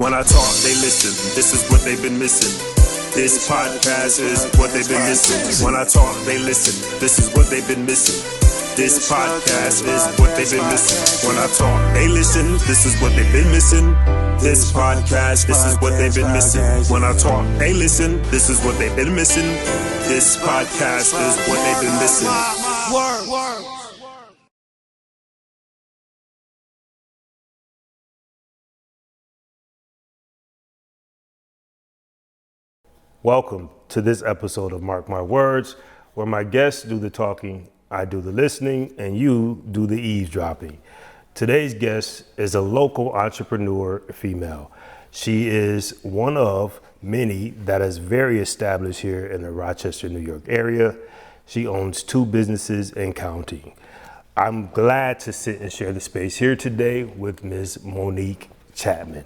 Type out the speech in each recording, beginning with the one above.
When I talk, they listen. This is what they've been missing. This podcast is what they've been missing. When I talk, they listen. This is what they've been missing. This podcast is what they've been missing. When I talk, they listen. This is what they've been missing. This podcast, this is what they've been missing. When I talk, they listen. This is what they've been missing. This podcast is what they've been missing. Word. Welcome to this episode of Marc My Words, where my guests do the talking, I do the listening, and you do the eavesdropping. Today's guest is a local entrepreneur female. She is one of many that is very established here in the Rochester, New York area. She owns 2 businesses and counting. I'm glad to sit and share the space here today with Ms. Monique Chatman.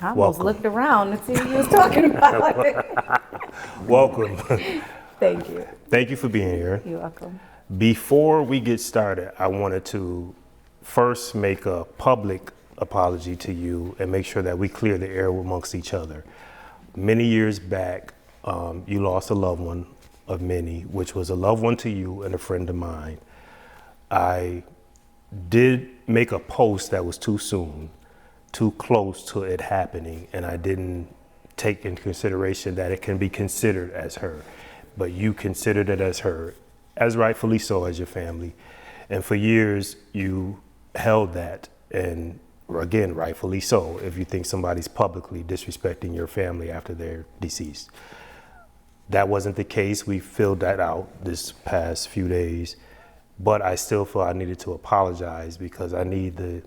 I almost looked around to see what you was talking about. Welcome. Thank you. Thank you for being here. You're welcome. Before we get started, I wanted to first make a public apology to you and make sure that we clear the air amongst each other. Many years back, you lost a loved one of many, which was a loved one to you and a friend of mine. I did make a post that was too soon, too close to it happening, and I didn't take into consideration that it can be considered as her, but you considered it as her, as rightfully so, as your family. And for years you held that, and again, rightfully so, if you think somebody's publicly disrespecting your family after they're deceased. That wasn't the case. We filled that out this past few days, but I still feel I needed to apologize because I need the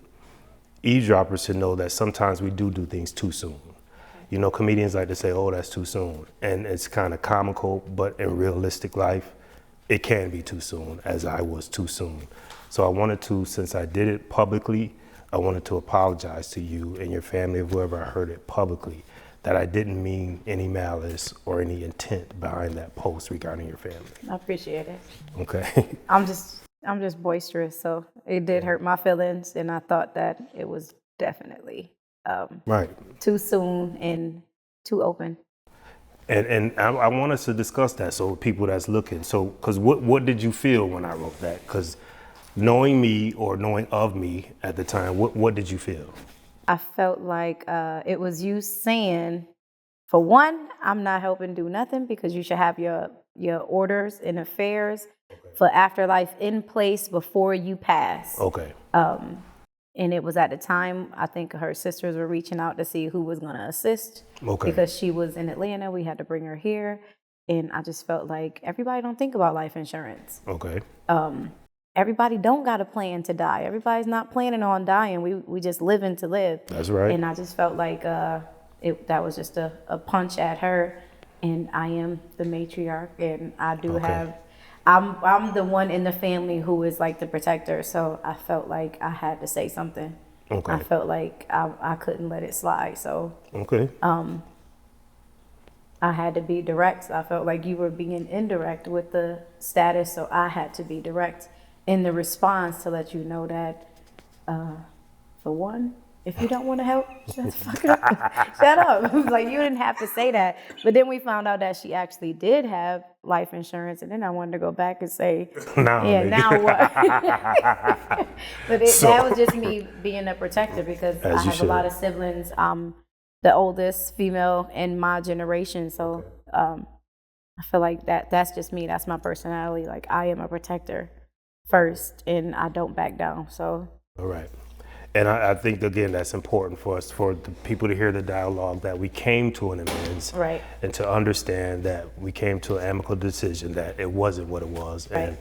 eavesdroppers to know that sometimes we do things too soon. You know, comedians like to say, oh, that's too soon. And it's kind of comical, but in realistic life, it can be too soon, as I was too soon. So I wanted to, since I did it publicly, I wanted to apologize to you and your family, or whoever I heard it publicly, that I didn't mean any malice or any intent behind that post regarding your family. I appreciate it. Okay. I'm just boisterous, so it did hurt my feelings, and I thought that it was definitely right. Too soon and too open. And I want us to discuss that, so people that's looking. So, because what did you feel when I wrote that? Because knowing me or knowing of me at the time, what did you feel? I felt like it was you saying, for one, I'm not helping do nothing because you should have your orders and affairs for afterlife in place before you pass. Okay. And it was at the time, I think her sisters were reaching out to see who was going to assist. Okay. Because she was in Atlanta. We had to bring her here. And I just felt like everybody don't think about life insurance. Okay. Everybody don't got a plan to die. Everybody's not planning on dying. We just living to live. That's right. And I just felt like that was just a punch at her. And I am the matriarch, and I do have... I'm the one in the family who is like the protector, so I felt like I had to say something. Okay. I felt like I couldn't let it slide, so okay. I had to be direct. I felt like you were being indirect with the status, so I had to be direct in the response to let you know that, for one, if you don't want to help, shut the fuck up. Shut up. Like, you didn't have to say that. But then we found out that she actually did have life insurance. And then I wanted to go back and say, now what? But that was just me being a protector because I have a lot of siblings. I'm the oldest female in my generation. So I feel like that's just me. That's my personality. Like, I am a protector first, and I don't back down. So. All right. And I think, again, that's important for us, for the people to hear the dialogue, that we came to an amends, right, and to understand that we came to an amicable decision, that it wasn't what it was. Right. And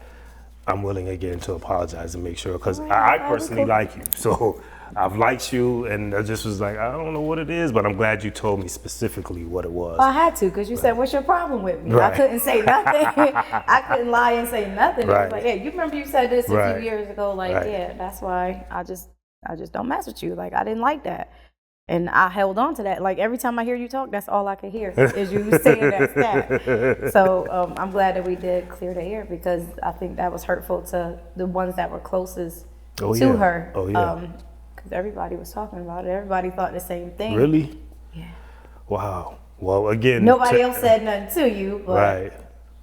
I'm willing, again, to apologize and make sure, because I personally like you. So I've liked you, and I just was like, I don't know what it is, but I'm glad you told me specifically what it was. Well, I had to, because you said, what's your problem with me? Right. I couldn't say nothing. I couldn't lie and say nothing. Right. It was like, hey, you remember you said this a few years ago? Like, yeah, that's why I just don't mess with you. Like, I didn't like that. And I held on to that. Like, every time I hear you talk, that's all I could hear is you saying that. So I'm glad that we did clear the air, because I think that was hurtful to the ones that were closest to her. Because everybody was talking about it. Everybody thought the same thing. Really? Yeah. Wow. Well, again, Nobody else said nothing to you, but right.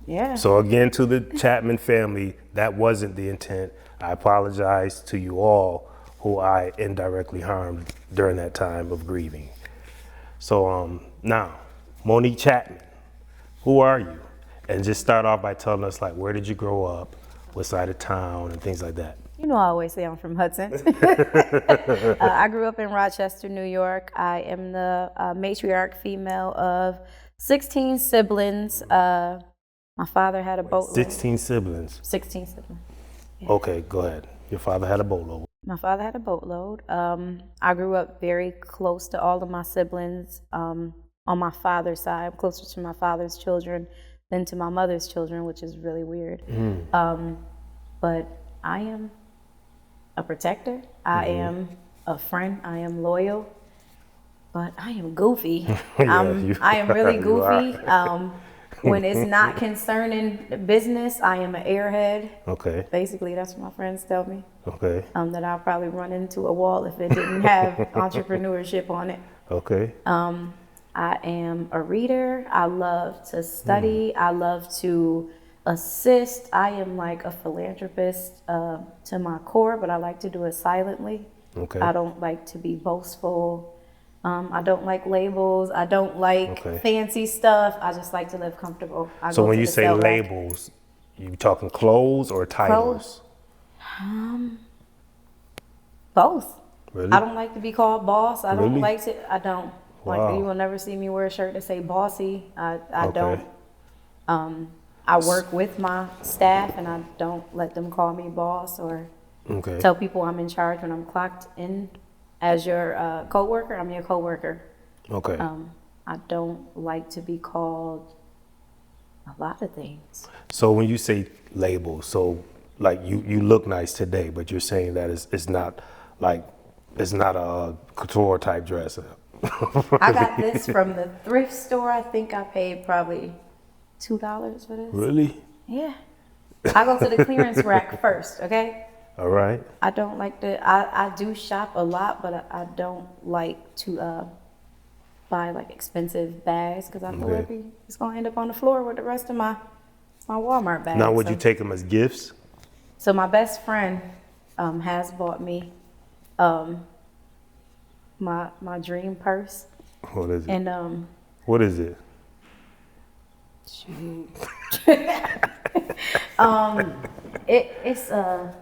yeah. So again, to the Chatman family, that wasn't the intent. I apologize to you all who I indirectly harmed during that time of grieving. So now, Monique Chatman, who are you? And just start off by telling us, like, where did you grow up, what side of town, and things like that. You know, I always say I'm from Hudson. I grew up in Rochester, New York. I am the matriarch female of 16 siblings. My father had a boatload. 16 siblings. 16 siblings. Yeah. Okay, go ahead. Your father had a boatload. My father had a boatload. I grew up very close to all of my siblings. On my father's side, I'm closer to my father's children than to my mother's children, which is really weird. But I am a protector. I am a friend. I am loyal. But I am goofy. I am really goofy. When it's not concerning business, I am an airhead. Okay. Basically, that's what my friends tell me. Okay. That I'll probably run into a wall if it didn't have entrepreneurship on it. Okay. I am a reader. I love to study. I love to assist. I am like a philanthropist to my core, but I like to do it silently. Okay. I don't like to be boastful. I don't like labels. I don't like fancy stuff. I just like to live comfortable. So when you say labels, you talking clothes or titles? Both. Really? I don't like to be called boss. I don't Really? like to. I don't. Wow. Like, you will never see me wear a shirt that say bossy. I Okay. don't. I work with my staff, and I don't let them call me boss or tell people I'm in charge when I'm clocked in as your coworker. I'm your coworker. Okay. I don't like to be called a lot of things. So when you say labels, so like you look nice today, but you're saying that it's not like, it's not a couture type dress. I got this from the thrift store. I think I paid probably $2 for this. Really? Yeah. I go to the clearance rack first, okay? All right. I don't like to, I do shop a lot, but I don't like to buy like expensive bags because I feel like it's going to end up on the floor with the rest of my Walmart bags. Now, would you take them as gifts? So my best friend has bought me my dream purse. What is it? And what is it? shoot. It's oh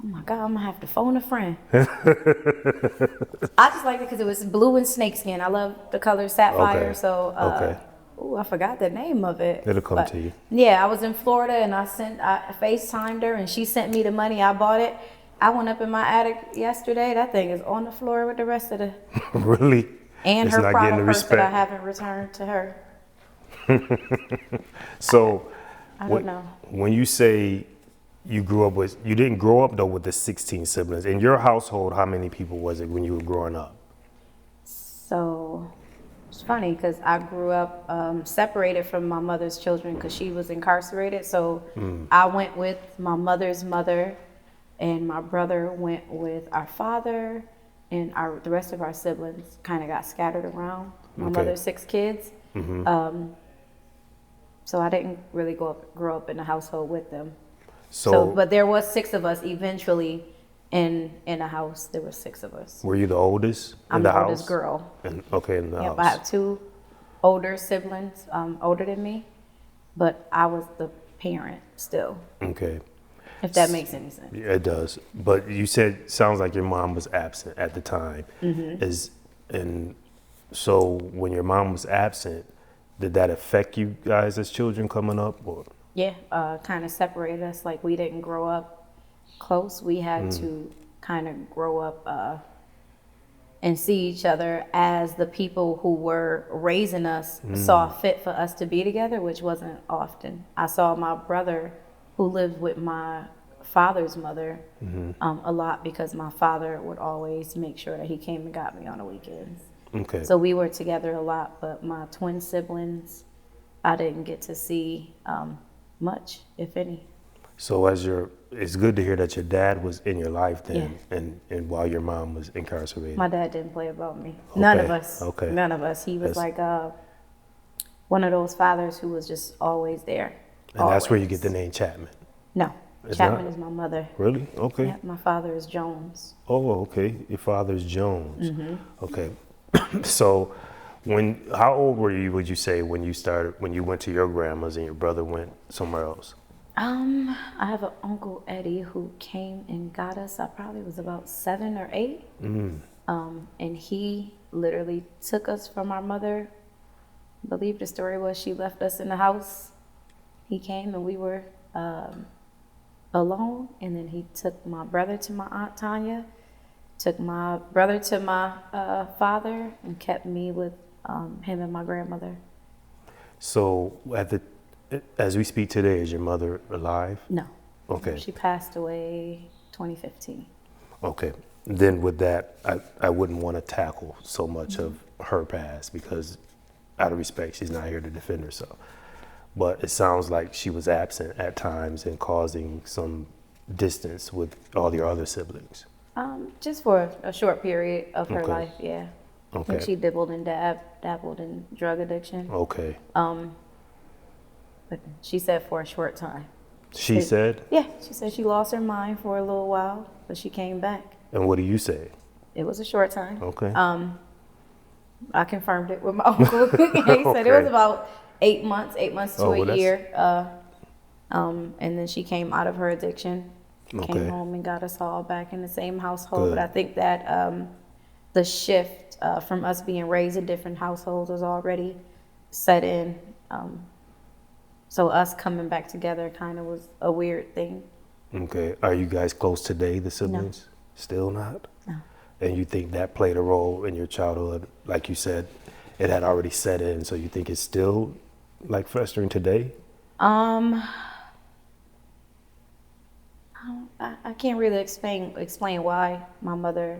my God, I'm gonna have to phone a friend. I just liked it because it was blue and snakeskin. I love the color sapphire. Okay. So Okay. oh, I forgot the name of it. It'll come to you. Yeah, I was in Florida and I FaceTimed her and she sent me the money. I bought it. I went up in my attic yesterday. That thing is on the floor with the rest of the Really? and It's her not getting Prada the purse that respect. I haven't returned to her. So I don't know. when you say you grew up with, you didn't grow up though with the 16 siblings. In your household, how many people was it when you were growing up? So it's funny because I grew up separated from my mother's children because she was incarcerated. So I went with my mother's mother, and my brother went with our father, and the rest of our siblings kind of got scattered around. My mother's 6 kids. So I didn't really grow up in a household with them. So, but there was 6 of us eventually in a house. There were 6 of us. Were you the oldest I'm in the the house? oldest girl. In the house. I have 2 older siblings, older than me, but I was the parent still. Okay. If that makes any sense. Yeah, it does. But you said, sounds like your mom was absent at the time. And so when your mom was absent, did that affect you guys as children coming up? Or? Yeah, kind of separated us. Like we didn't grow up close. We had to kind of grow up and see each other as the people who were raising us saw fit for us to be together, which wasn't often. I saw my brother who lived with my father's mother a lot because my father would always make sure that he came and got me on the weekends. Okay. So we were together a lot, but my twin siblings, I didn't get to see much, if any. So it's good to hear that your dad was in your life then, and while your mom was incarcerated. My dad didn't play about me. None of us. Okay. None of us. He was like one of those fathers who was just always there. And that's where you get the name Chatman. No, Chatman is my mother. Really? Okay. Yeah, my father is Jones. Oh, okay. Your father's Jones. Okay. So, how old were you? Would you say when you went to your grandma's and your brother went somewhere else? I have an uncle Eddie who came and got us. I probably was about 7 or 8. And he literally took us from our mother. I believe the story was she left us in the house. He came and we were alone. And then he took my brother to my Aunt Tanya, took my brother to my father, and kept me with him and my grandmother. So as we speak today, is your mother alive? No. Okay. She passed away 2015. Okay. Then with that, I wouldn't want to tackle so much of her past because out of respect, she's not here to defend herself. But it sounds like she was absent at times and causing some distance with all your other siblings. Just for a short period of her life, yeah. Okay. I think she dabbled in drug addiction. Okay. But she said for a short time. She said? Yeah, she said she lost her mind for a little while, but she came back. And what do you say? It was a short time. Okay. I confirmed it with my uncle. He said it was about 8 months to a year. And then she came out of her addiction, came home and got us all back in the same household. Good. But I think that the shift from us being raised in different households was already set in. So us coming back together kind of was a weird thing. Okay. Are you guys close today, the siblings? No. Still not? No. And you think that played a role in your childhood? Like you said, it had already set in, so you think it's still like festering today? I can't really explain why my mother,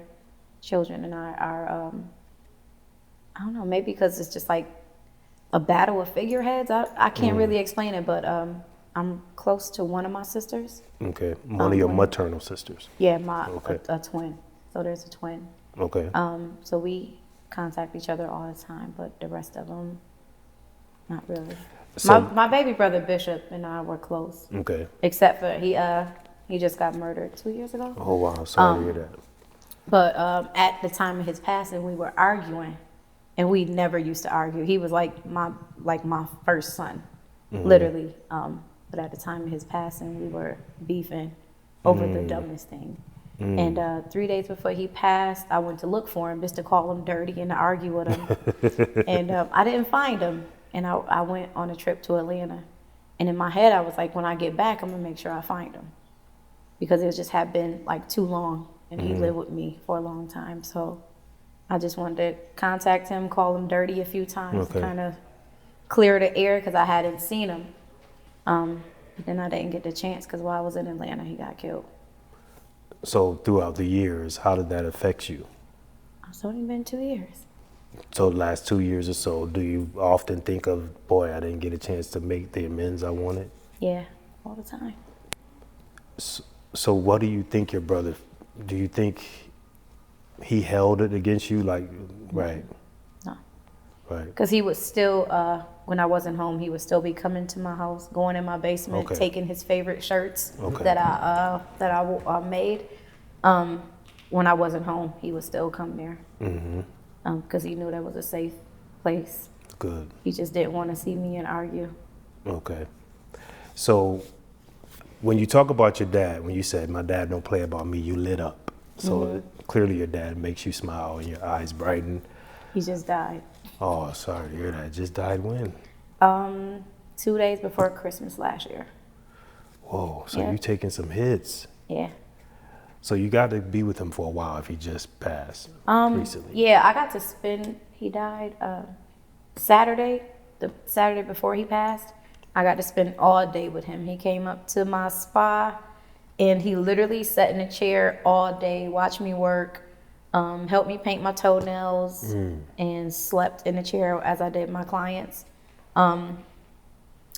children, and I are, I don't know, maybe because it's just like a battle of figureheads. I can't really explain it, but I'm close to one of my sisters. Okay. One of your maternal sisters? Yeah, a twin. So there's a twin. Okay. So we contact each other all the time, but the rest of them, not really. So, my baby brother Bishop and I were close. Okay. Except for he just got murdered 2 years ago. Oh wow, sorry to hear that. But at the time of his passing, we were arguing, and we never used to argue. He was like my first son, literally. But at the time of his passing, we were beefing over the dumbest thing. And 3 days before he passed, I went to look for him just to call him dirty and to argue with him. And I didn't find him. And I went on a trip to Atlanta. And in my head, I was like, when I get back, I'm going to make sure I find him. Because it just had been like too long. And he lived with me for a long time. So I just wanted to contact him, call him dirty a few times to kind of clear the air because I hadn't seen him. But then I didn't get the chance because while I was in Atlanta, he got killed. So throughout the years, how did that affect you? It's only been 2 years. So the last 2 years or so, do you often think of, boy, I didn't get a chance to make the amends I wanted? Yeah, all the time. So what do you think your brother, do you think he held it against you? Like, right. No. Right. Because he would still, when I wasn't home, he would still be coming to my house, going in my basement, taking his favorite shirts that I made. When I wasn't home, he would still come there. Because he knew that was a safe place. Good. He just didn't want to see me and argue. Okay. So when you talk about your dad, when you said, my dad don't play about me, you lit up. So clearly your dad makes you smile and your eyes brighten. He just died. Oh, sorry to hear that. Just died when? 2 days before Christmas last year. Whoa, so you taking some hits. Yeah. So you got to be with him for a while if he just passed recently. Yeah, I got to spend, he died Saturday, the Saturday before he passed. I got to spend all day with him. He came up to my spa and he literally sat in a chair all day, watched me work, helped me paint my toenails, and slept in a chair as I did my clients.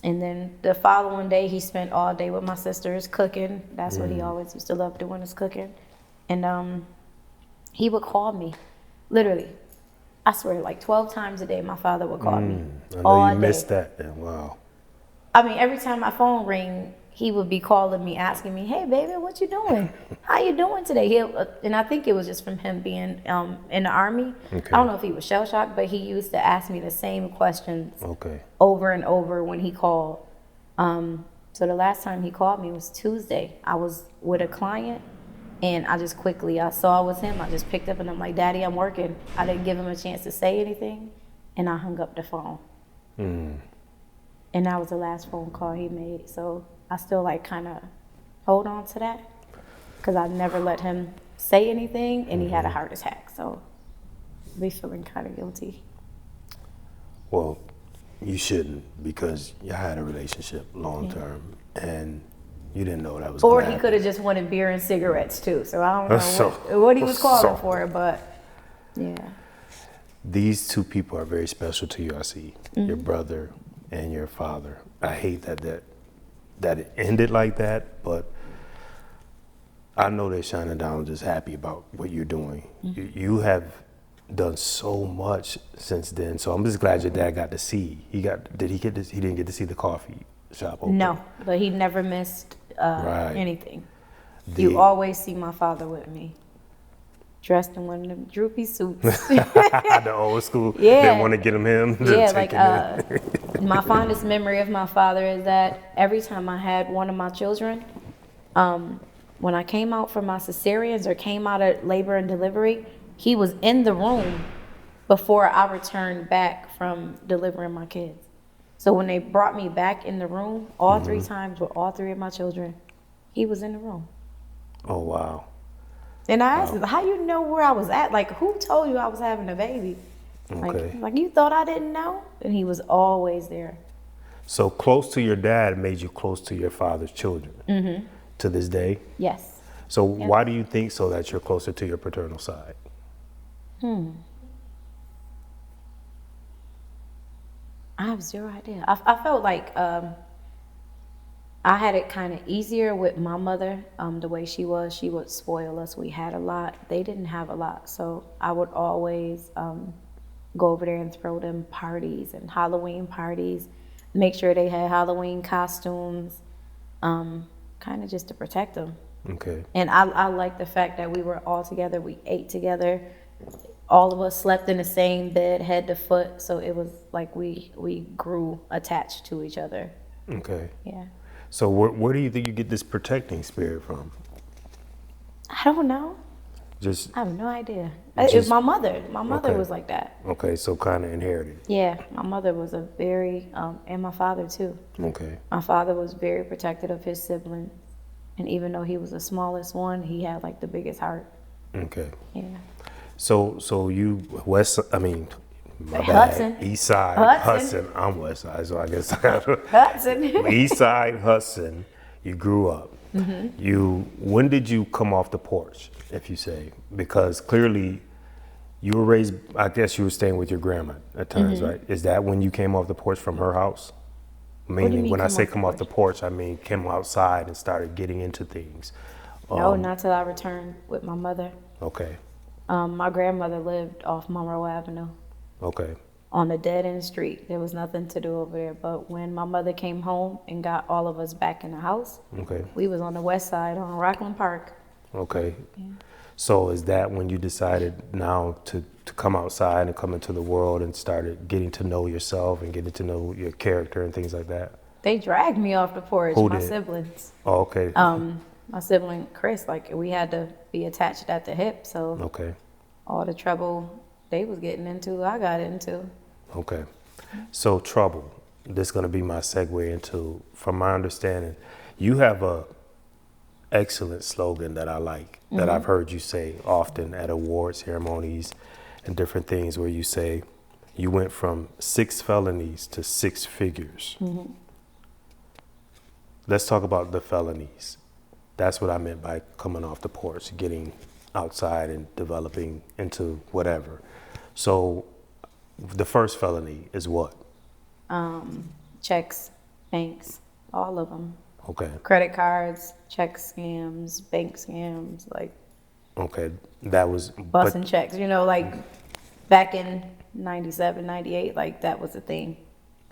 And then the following day, he spent all day with my sisters cooking. That's what he always used to love doing, is cooking. And he would call me, literally. I swear, like 12 times a day, my father would call me. I know all you day. missed that. Then. Wow. I mean, every time my phone rang, he would be calling me, asking me, "Hey, baby, what you doing? How you doing today?" And I think it was just from him being in the Army. Okay. I don't know if he was shell shocked, but he used to ask me the same questions Okay. over and over when he called. So the last time he called me was Tuesday. I was with a client, and I saw it was him. I just picked up and I'm like, "Daddy, I'm working." I didn't give him a chance to say anything, and I hung up the phone. And that was the last phone call he made. So I still like kind of hold on to that, because I never let him say anything, and he had a heart attack. So I be feeling kind of guilty. Well, you shouldn't, because you had a relationship long term, and you didn't know that was Or gonna he happen. could have just wanted beer and cigarettes too. So I don't know what he was calling for, but yeah. These two people are very special to you, I see. Your brother and your father. I hate that it ended like that, but I know they're shining down, just happy about what you're doing. You have done so much since then, so I'm just glad your dad got to see. He didn't get to see the coffee shop open? No, but he never missed Right. anything. You always see my father with me, dressed in one of them droopy suits. The old school. Yeah. Didn't want to get him. Yeah, Take like him in. my fondest memory of my father is that every time I had one of my children, when I came out from my cesareans or came out of labor and delivery, he was in the room before I returned back from delivering my kids. So when they brought me back in the room, all 3 times with all 3 of my children, he was in the room. Oh, wow. And I asked him, "How you know where I was at? Like, who told you I was having a baby? Okay. Like you thought I didn't know?" And he was always there. So close to your dad made you close to your father's children to this day? Yes. So why do you think so that you're closer to your paternal side? I have zero idea. I felt like I had it kind of easier with my mother. The way she would spoil us. We had a lot. They didn't have a lot. So I would always go over there and throw them parties and Halloween parties, make sure they had Halloween costumes, kind of just to protect them. Okay. And I like the fact that we were all together. We ate together. All of us slept in the same bed, head to foot. So it was like we grew attached to each other. Okay. Yeah. So where do you think you get this protecting spirit from? I don't know. Just I have no idea. Just- It's my mother. My mother Okay. was like that. okay, so kind of inherited. Yeah, my mother was a very, and my father too. Okay. My father was very protective of his siblings. And even though he was the smallest one, he had like the biggest heart. Okay. Yeah. So you my bad. Hudson. East Side Hudson. I'm West Side, so I guess I gotta Hudson. East Side Hudson. You grew up. When did you come off the porch, if you say? Because clearly you were raised, I guess you were staying with your grandma at times, right? Is that when you came off the porch from her house? Meaning, mean when I come say off the come off the porch, I mean came outside and started getting into things. No, not till I returned with my mother. Okay. My grandmother lived off Monroe Avenue Okay. on a dead end street. There was nothing to do over there. But when my mother came home and got all of us back in the house, Okay. we was on the west side on Rockland Park. Okay. So is that when you decided now to come outside and come into the world and started getting to know yourself and getting to know your character and things like that? They dragged me off the porch, Who my did? siblings. Oh, okay. My sibling Chris, like we had to be attached at the hip, so Okay. all the trouble they was getting into, I got into. Okay. So trouble. This is going to be my segue into, from my understanding, you have a excellent slogan that I like, that I've heard you say often at award ceremonies and different things, where you say you went from 6 felonies to 6 figures. Let's talk about the felonies. That's what I meant by coming off the porch, getting outside and developing into whatever. So the first felony is what? Checks banks, all of them. Okay. Credit cards, check scams, bank scams, like Okay. That was, busting checks. You know, like back in 97, 98, like that was the thing.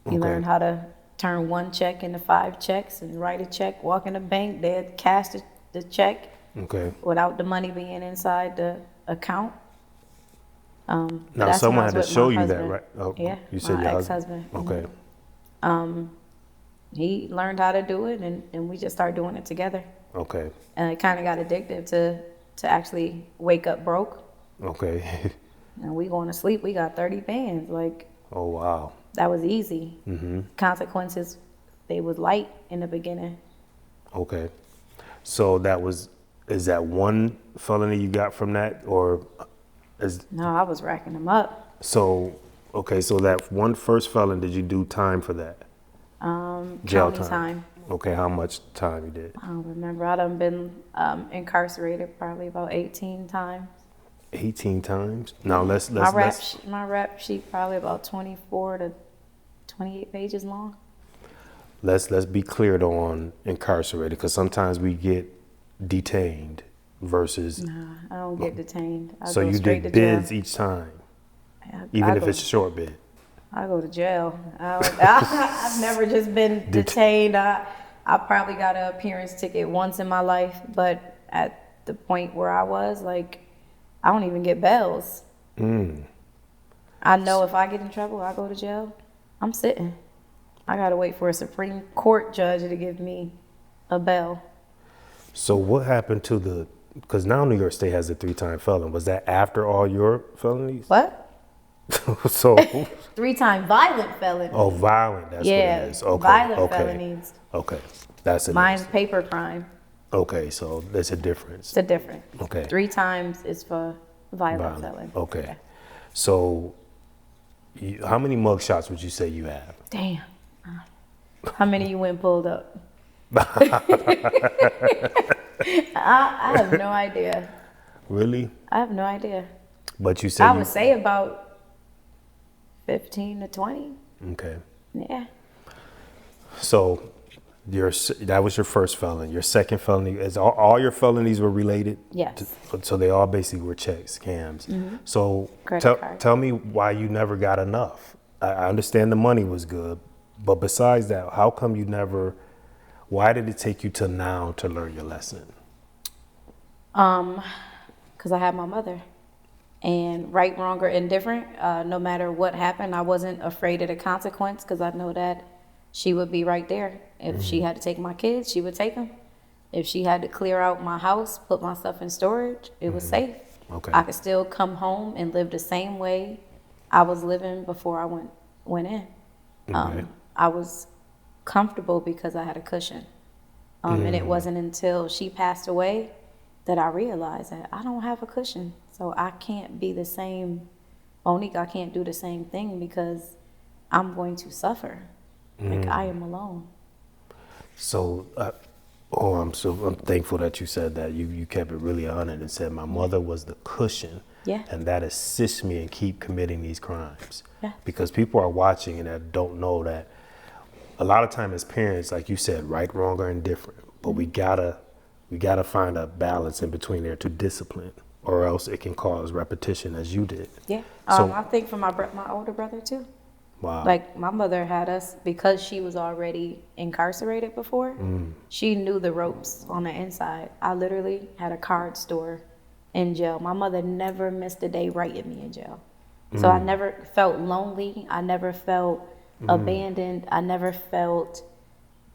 You Okay. learn how to turn one check into 5 checks and write a check, walk in the bank, they'd cash the check okay. without the money being inside the account. Now That's when someone I had was to with show my you that, husband. right? Oh, Yeah, you said my your ex-husband. Okay. He learned how to do it, and we just started doing it together. Okay. And it kind of got addictive to actually wake up broke. Okay. And we going to sleep, we got 30 bands. Like, Oh, wow. that was easy. Consequences, they was light in the beginning. Okay. So is that one felony you got from that, or No, I was racking them up. okay, so that one first felon, did you do time for that? Jail County time. Okay, how much time you did? I don't remember. I done been incarcerated probably about 18 times. 18 times? Now let's My rap sheet probably about 24 to 28 pages long. let's be clear though on incarcerated, because sometimes we get detained versus. Nah, I don't get detained. I So go you straight did to jail. bids each time, I even if go- it's a short bid. I go to jail. I've never just been detained. I probably got an appearance ticket once in my life, but at the point where I was, like, I don't even get bails. I know if I get in trouble, I go to jail. I'm sitting. I gotta wait for a Supreme Court judge to give me a bail. So what happened to because now New York State has a 3-time felon. Was that after all your felonies? What? So, 3-time violent felon. oh, violent, that's Yeah, what it is. Okay, violent okay. felonies. Okay, that's it. Mine's paper crime. Okay, so there's a difference. It's a difference. Okay. 3 times is for violent felon. Okay. So, how many mug shots would you say you have? Damn. How many you went and pulled up? I have no idea. Really? I have no idea. But you said I would say about 15 to 20. Okay. Yeah. So, that was your first felony. Your second felony, is all your felonies were related? Yes. So they all basically were checks, scams. So Credit card. tell me why you never got enough. I understand the money was good, but besides that, how come you never? Why did it take you till now to learn your lesson? Because I had my mother. And right, wrong, or indifferent, no matter what happened, I wasn't afraid of the consequence because I know that she would be right there. If she had to take my kids, she would take them. If she had to clear out my house, put my stuff in storage, it was safe. Okay. I could still come home and live the same way I was living before I went in. Okay. I was comfortable because I had a cushion. And it wasn't until she passed away that I realized that I don't have a cushion. So I can't be the same Monique. I can't do the same thing because I'm going to suffer. Like, I am alone. So, I'm thankful that you said that. You kept it really honest and said my mother was the cushion. Yeah. And that assists me in keep committing these crimes. Yeah. Because people are watching and that don't know that a lot of time as parents, like you said, right, wrong, or indifferent. But we gotta find a balance in between there to discipline, or else it can cause repetition, as you did. Yeah. So- I think for my older brother too. Wow. Like, my mother had us, because she was already incarcerated before, she knew the ropes on the inside. I literally had a card store in jail. My mother never missed a day writing me in jail. So I never felt lonely. I never felt abandoned. I never felt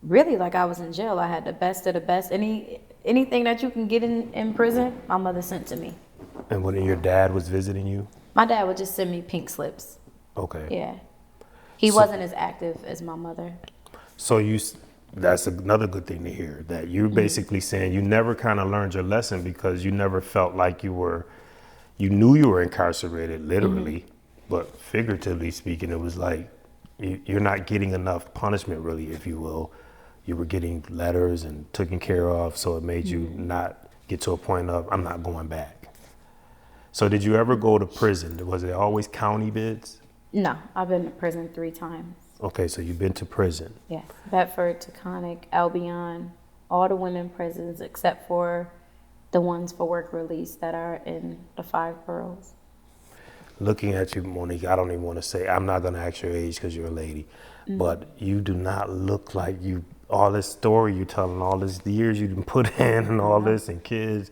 really like I was in jail. I had the best of the best. Anything that you can get in prison, my mother sent to me. And when your dad was visiting you? My dad would just send me pink slips. Okay. Yeah. He wasn't as active as my mother. So that's another good thing to hear, that you're basically saying you never kind of learned your lesson because you never felt like you knew you were incarcerated, literally, but figuratively speaking, it was like you're not getting enough punishment, really, if you will. You were getting letters and taken care of, so it made you not get to a point of, I'm not going back. So did you ever go to prison? Was it always county bids? No, I've been to prison 3 times. Okay, so you've been to prison. Yes. Bedford, Taconic, Albion, all the women prisons except for the ones for work release that are in the 5 boroughs. Looking at you, Monique, I don't even want to say, I'm not going to ask your age because you're a lady, but you do not look like you, all this story you telling, all this years you put in and all this and kids.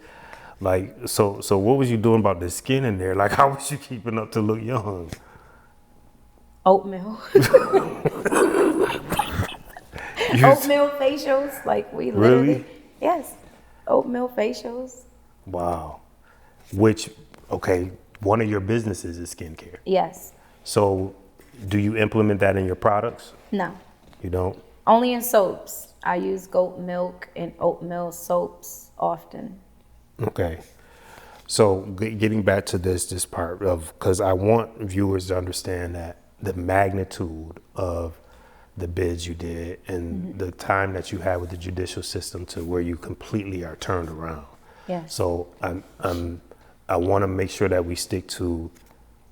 Like, so what was you doing about the skin in there? Like, how was you keeping up to look young? Oatmeal. Oatmeal facials, like we literally. Really? Yes. Oatmeal facials. Wow. Which, okay, one of your businesses is skincare. Yes. So do you implement that in your products? No. You don't? Only in soaps. I use goat milk and oatmeal soaps often. Okay. So getting back to this part of, because I want viewers to understand that the magnitude of the bids you did and the time that you had with the judicial system to where you completely are turned around. Yeah. So I want to make sure that we stick to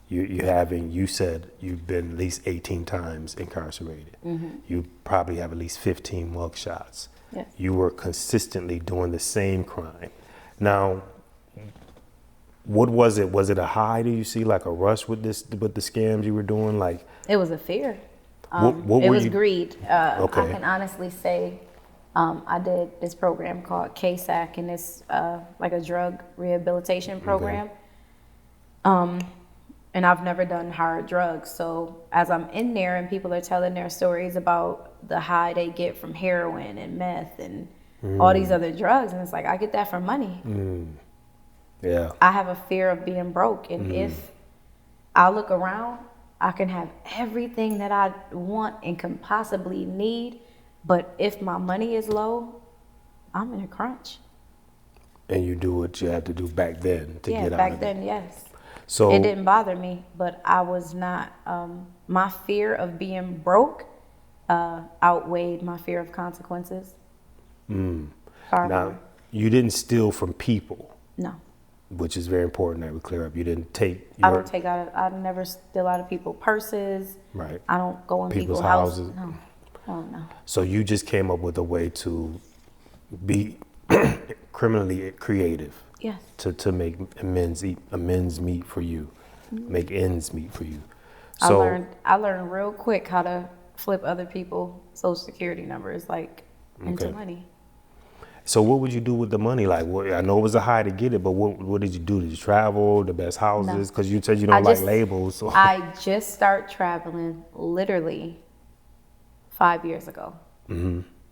you said you've been at least 18 times incarcerated. You probably have at least 15 mug shots. Yes. You were consistently doing the same crime. Now, what was it? Was it a high? Do you see like a rush with the scams you were doing? Like, It was a fear. what It were was you? greed. Okay. I can honestly say I did this program called KSAC, and it's like a drug rehabilitation program. And I've never done hard drugs. So as I'm in there and people are telling their stories about the high they get from heroin and meth and all these other drugs, and it's like, I get that for money. Yeah. I have a fear of being broke. And if I look around, I can have everything that I want and can possibly need. But if my money is low, I'm in a crunch. And you do what you had to do back then to get out Back of then, it. yes. So It didn't bother me, but I was not, my fear of being broke outweighed my fear of consequences. Far now more. you didn't steal from people, No. which is very important that we clear up. You didn't take I your don't take out, I never steal out of people's purses. right. I don't go in People's people's houses. houses. No. Oh, no. So you just came up with a way to be criminally creative. Yes. To make amends meet for you, make ends meet for you. I So learned real quick how to flip other people's social security numbers like into Okay. money. so what would you do with the money? Like, I know it was a high to get it, but what did you do? Did you travel the best houses? Because you said you don't like labels. So. I just started traveling literally 5 years ago.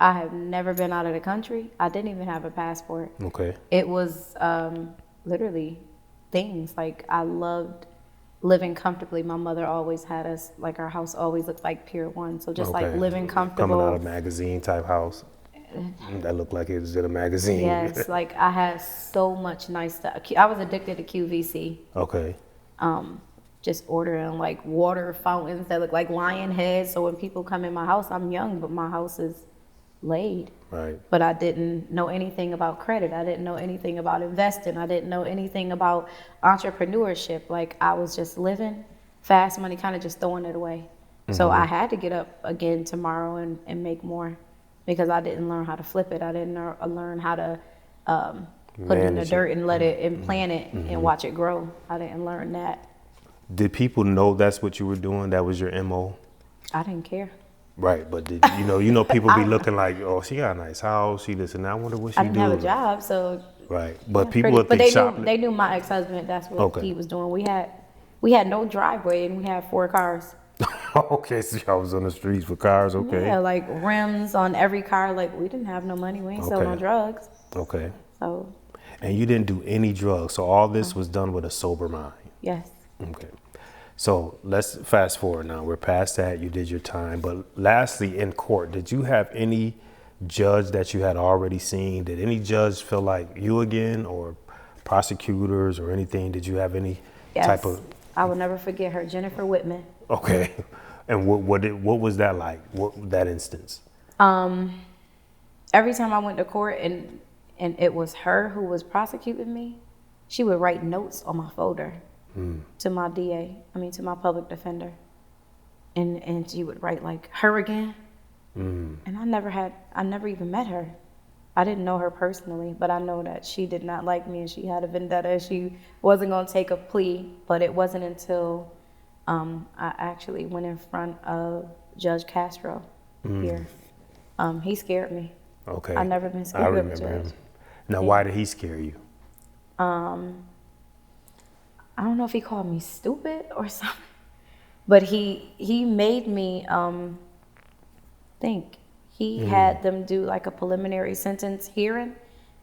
I have never been out of the country. I didn't even have a passport. Okay. It was literally things like I loved living comfortably. My mother always had us, like our house always looked like Pier 1. So just like Okay. living comfortable. Coming out of a magazine type house. That looked like it was in a magazine. Yes, like I had so much nice stuff. I was addicted to QVC. Okay. Just ordering like water fountains that look like lion heads. So when people come in my house, I'm young, but my house is laid. Right. But I didn't know anything about credit. I didn't know anything about investing. I didn't know anything about entrepreneurship. Like I was just living fast money, kind of just throwing it away. So I had to get up again tomorrow and make more because I didn't learn how to flip it. I didn't learn how to put it in the Manage dirt and let it and plant it and watch it grow. I didn't learn that. Did people know that's what you were doing? That was your MO? I didn't care. Right, but did you know people be looking like, oh, she got a nice house, she this and that. I wonder what she I didn't do. have a job, so Right, but yeah, people pretty- would but think they knew my ex-husband. That's what Okay. he was doing. We had no driveway and we had 4 cars. Okay, so y'all was on the streets with cars. Okay, Yeah, like rims on every car. Like we didn't have no money. We ain't selling no Okay. drugs. okay. So And you didn't do any drugs, so all this was done with a sober mind. yes, Okay. So let's fast forward now. We're past that. You did your time. But lastly, in court, did you have any judge that you had already seen? Did any judge feel like you again or prosecutors or anything? Did you have any yes. type of, I will never forget her, Jennifer Whitman. okay. And what was that like? That instance? Every time I went to court and it was her who was prosecuting me, she would write notes on my folder to my DA. To my public defender. and she would write like her again. And I never even met her. I didn't know her personally, but I know that she did not like me and she had a vendetta. She wasn't going to take a plea, but it wasn't until I actually went in front of Judge Castro here. He scared me. Okay. I've never been I scared of a remember judge. him. Now, why did he scare you? I don't know if he called me stupid or something, but he made me think. He had them do like a preliminary sentence hearing,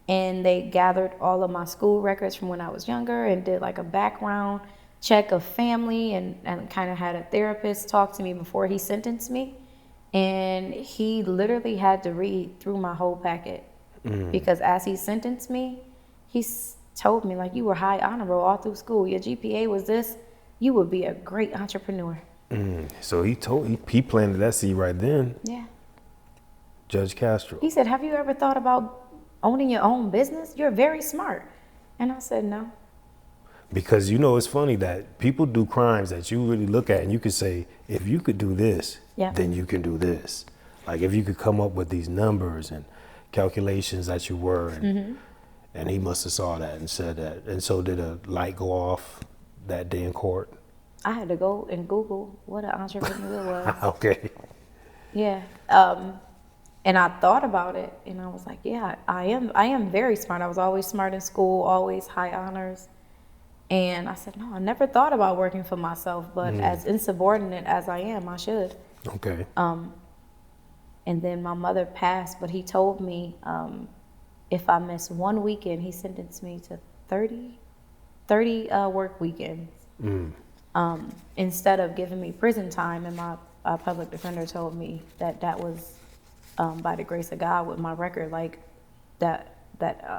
and they gathered all of my school records from when I was younger and did like a background check of family and kind of had a therapist talk to me before he sentenced me. And he literally had to read through my whole packet because as he sentenced me, told me like, you were high honor roll all through school. Your GPA was this. You would be a great entrepreneur. So he planted that seed right then. Yeah. Judge Castro. He said, have you ever thought about owning your own business? You're very smart. And I said, no. Because it's funny that people do crimes that you really look at and you could say, if you could do this, then you can do this. Like if you could come up with these numbers and calculations that you were, and he must have saw that and said that. And so did a light go off that day in court? I had to go and Google what an entrepreneur was. Okay. Yeah. And I thought about it and I was like, yeah, I am very smart. I was always smart in school, always high honors. And I said, no, I never thought about working for myself, but as insubordinate as I am, I should. Okay. And then my mother passed, but he told me if I miss one weekend, he sentenced me to 30 work weekends. Instead of giving me prison time. And my public defender told me that was by the grace of God with my record, like that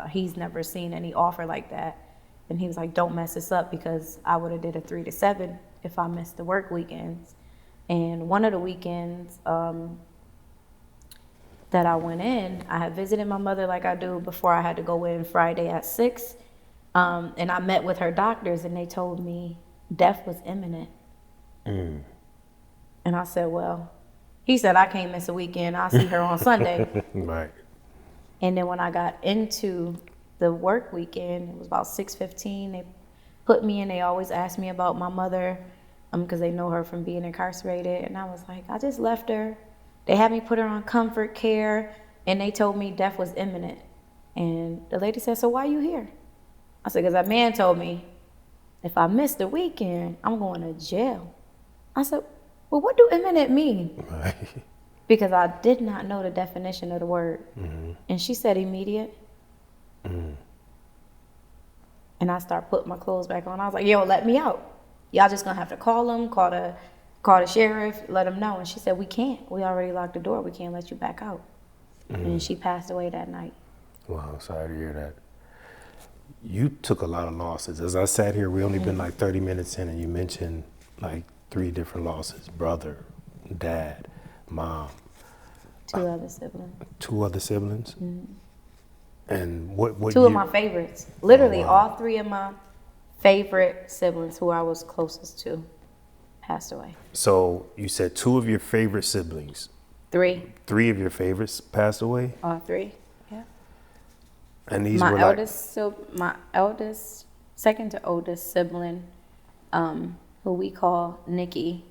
he's never seen any offer like that. And he was like, don't mess this up, because I would have did a 3 to 7 if I missed the work weekends. And one of the weekends that I went in, I had visited my mother like I do before I had to go in Friday at 6. And I met with her doctors and they told me death was imminent. And I said, well, he said, I can't miss a weekend. I'll see her on Sunday. Right. And then when I got into the work weekend, it was about 6:15. They put me in. They always ask me about my mother because they know her from being incarcerated. And I was like, I just left her. They had me put her on comfort care, and they told me death was imminent. And the lady said, so why are you here? I said, because that man told me if I miss the weekend, I'm going to jail. I said, well, what do imminent mean? Right. Because I did not know the definition of the word. And she said immediate. And I started putting my clothes back on. I was like, yo, let me out. Y'all just gonna have to call them, call the sheriff, let them know. And she said, we can't. We already locked the door. We can't let you back out. And she passed away that night. Wow, sorry to hear that. You took a lot of losses. As I sat here, we only been like 30 minutes in, and you mentioned like 3 different losses: brother, dad, mom. 2 other siblings. 2 other siblings? And what 2 year? of my favorites. Literally, Oh, wow. all 3 of my favorite siblings who I was closest to passed away. So you said 2 of your favorite siblings. 3. 3 of your favorites passed away? All 3. Yeah. And these My were eldest, second to oldest sibling, who we call Nikki,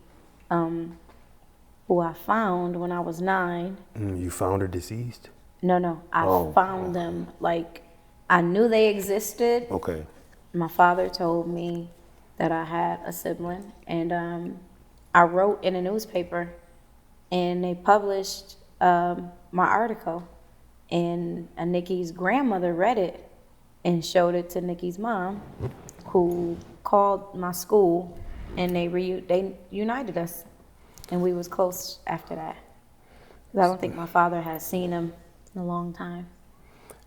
who I found when I was 9. You found her deceased? No, I found them, like, I knew they existed. Okay. My father told me that I had a sibling, and I wrote in a newspaper, and they published my article, and Nikki's grandmother read it and showed it to Nikki's mom, who called my school, and they united us, and we was close after that. 'Cause I don't think my father has seen him in a long time.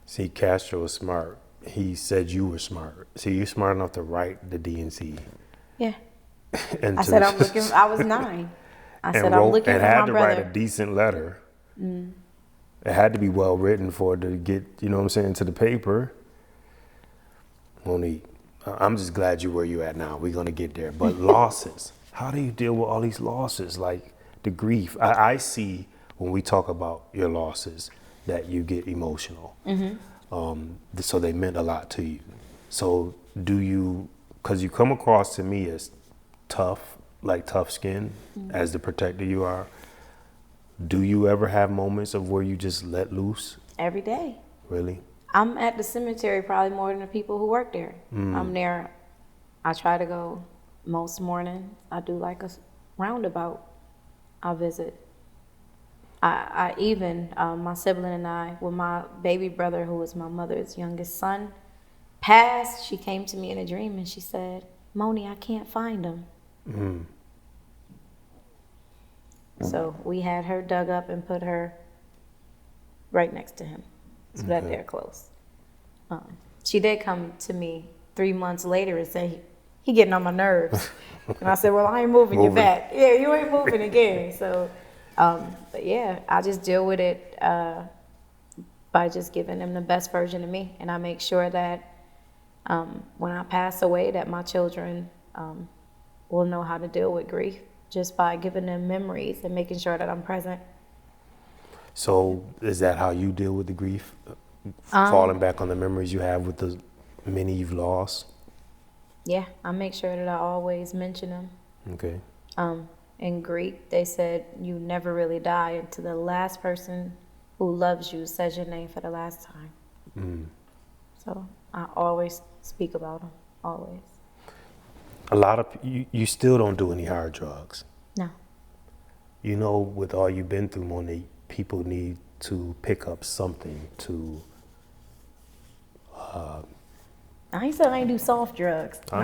See, Castro was smart. He said you were smart. See, you're smart enough to write the DNC. Yeah. And I said, I was 9. I said, I'm looking for my brother. And had to write a decent letter. It had to be well written for it to get, you know what I'm saying, to the paper. Monique, I'm just glad you're where you're at now. We're going to get there. But losses. how do you deal with all these losses, like the grief? I see when we talk about your losses that you get emotional. So they meant a lot to you. So do you, because you come across to me as tough, like tough skin, as the protector you are, do you ever have moments of where you just let loose? Every day. Really? I'm at the cemetery probably more than the people who work there. I'm there. I try to go most mornings. I do like a roundabout. I visit. I even, my sibling and I, when my baby brother, who was my mother's youngest son, passed, she came to me in a dream and she said, Moni, I can't find him. So we had her dug up and put her right next to him so that they're close. She did come to me 3 months later and say, he getting on my nerves. And I said, well, I ain't moving you back. Yeah, you ain't moving again. So, but yeah, I just deal with it by just giving them the best version of me. And I make sure that when I pass away, that my children will know how to deal with grief just by giving them memories and making sure that I'm present. So is that how you deal with the grief? Falling back on the memories you have with the many you've lost? Yeah, I make sure that I always mention them. Okay. In Greek, they said you never really die until the last person who loves you says your name for the last time. So I always speak about them, always. A lot of you still don't do any hard drugs. No. You know, with all you've been through, Monique, people need to pick up something to. I ain't said I ain't do soft drugs. I'm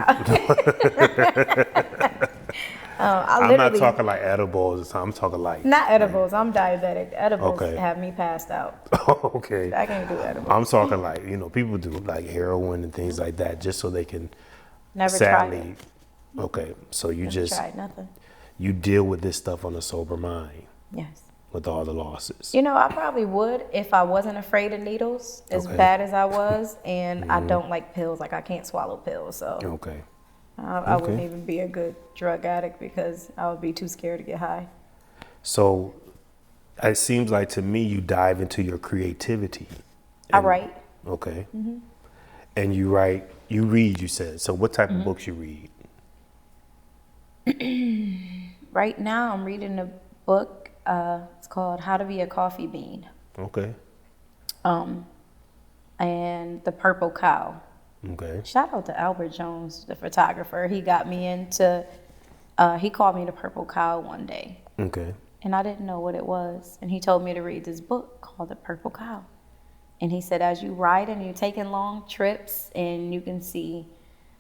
not talking like edibles. I'm talking like not edibles. I'm diabetic. Edibles Okay. have me passed out. Okay. I can't do edibles. I'm talking like, people do like heroin and things like that just so they can. Never sadly, tried it. Okay, so you Never just tried nothing. you deal with this stuff on a sober mind Yes. with all the losses. You know, I probably would if I wasn't afraid of needles as Okay. bad as I was, and I don't like pills. Like I can't swallow pills, so Okay. I wouldn't even be a good drug addict because I would be too scared to get high. So it seems like to me you dive into your creativity. I write. Okay. And you write, you read, you said. So what type of books you read? Right now, I'm reading a book. It's called How to Be a Coffee Bean. Okay. And The Purple Cow. Okay. Shout out to Albert Jones, the photographer. He got me into, he called me the Purple Cow one day. Okay. And I didn't know what it was. And he told me to read this book called The Purple Cow. And he said, as you ride and you're taking long trips and you can see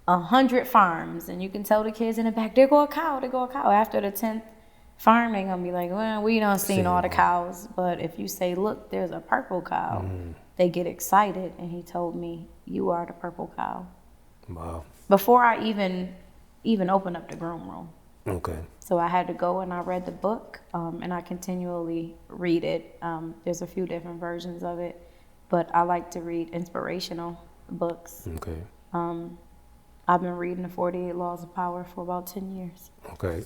100 farms and you can tell the kids in the back, there go a cow, there go a cow. After the 10th farm, they're going to be like, well, we done seen all the cows. But if you say, look, there's a purple cow, they get excited. And he told me, you are the purple cow. Wow. Before I even opened up the groom room. Okay. So I had to go and I read the book, and I continually read it. There's a few different versions of it, but I like to read inspirational books. Okay. I've been reading the 48 Laws of Power for about 10 years. Okay.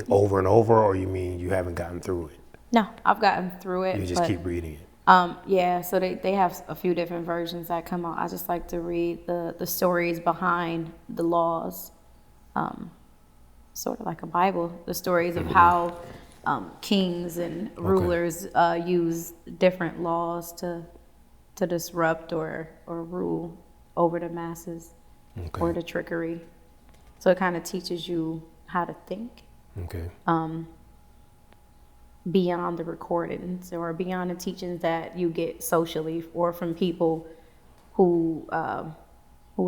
Over and over, or you mean you haven't gotten through it? No, I've gotten through it. You just keep reading it. Yeah, so they have a few different versions that come out. I just like to read the stories behind the laws, sort of like a Bible, the stories of how kings and rulers use different laws to disrupt or rule over the masses or the trickery. So it kind of teaches you how to think. Okay. Beyond the recordings or beyond the teachings that you get socially or from people who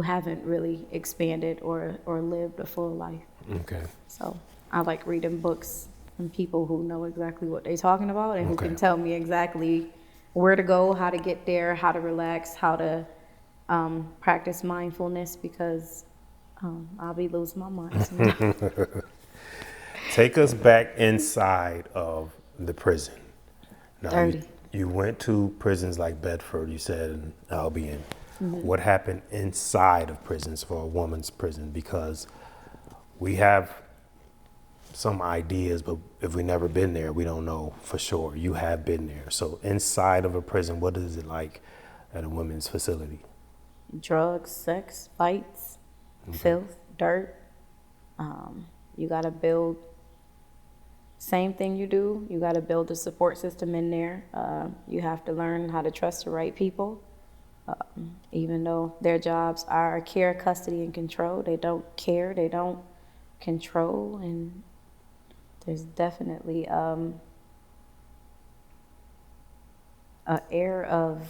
haven't really expanded or lived a full life. Okay. So I like reading books from people who know exactly what they're talking about and who can tell me exactly where to go, how to get there, how to relax, how to practice mindfulness, because I'll be losing my mind. Take us back inside of the prison. Now, you went to prisons like Bedford, you said, and Albion. What happened inside of prisons for a woman's prison? Because we have some ideas, but if we never been there, we don't know for sure. You have been there. So inside of a prison, what is it like at a women's facility? Drugs, sex, fights, filth, dirt. You got to build, same thing you do, you got to build a support system in there. You have to learn how to trust the right people. Even though their jobs are care, custody, and control, they don't care, they don't control, and there's definitely an air of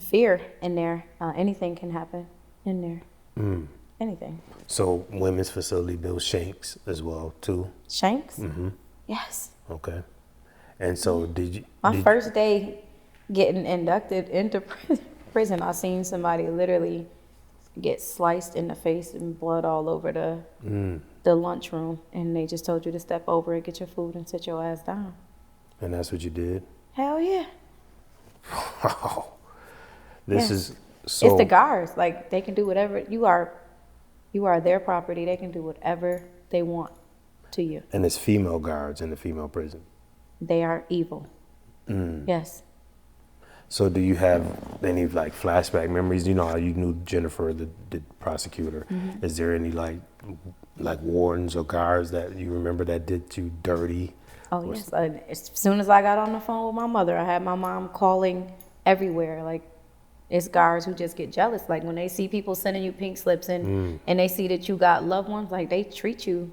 fear in there. Anything can happen in there. Anything. So women's facility builds shanks as well too. Shanks? Yes. Okay. And so did My first day getting inducted into prison, I seen somebody literally get sliced in the face and blood all over the lunchroom, and they just told you to step over and get your food and sit your ass down. And that's what you did? Hell yeah. Wow. This is so. It's the guards. Like, they can do whatever. You are their property. They can do whatever they want to you. And it's female guards in the female prison. They are evil. Yes. So do you have any like flashback memories? You know how you knew Jennifer, the prosecutor. Is there any like wardens or guards that you remember that did you dirty? Oh, yes. As soon as I got on the phone with my mother, I had my mom calling everywhere. Like, it's guards who just get jealous. Like, when they see people sending you pink slips and they see that you got loved ones, like, they treat you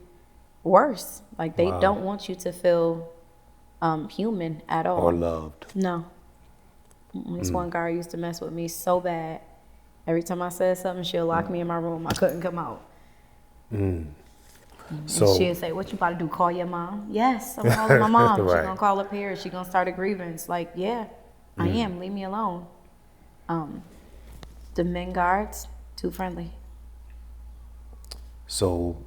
worse. Like, they don't want you to feel human at all. Or loved. No. This one guard used to mess with me so bad. Every time I said something, she'll lock me in my room. I couldn't come out. So And she'll say, "What you about to do, call your mom?" Yes, I'm calling my mom. Right. She's going to call up here. She's going to start a grievance. Like, yeah, I am. Leave me alone. The men guards, too friendly. So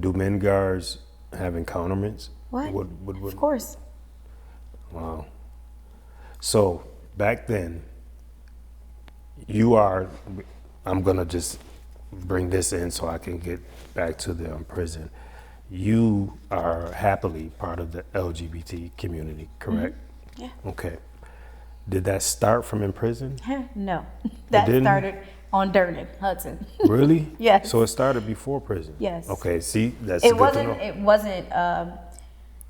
do men guards have encounterments? What? What? Of course. Wow. So back then, I'm going to just bring this in so I can get back to the prison. You are happily part of the LGBT community, correct? Yeah. Okay. Did that start from in prison? No. That didn't? started on Durnan, Hudson. Really? Yes. So it started before prison? Yes. Okay, see, that's It good to know.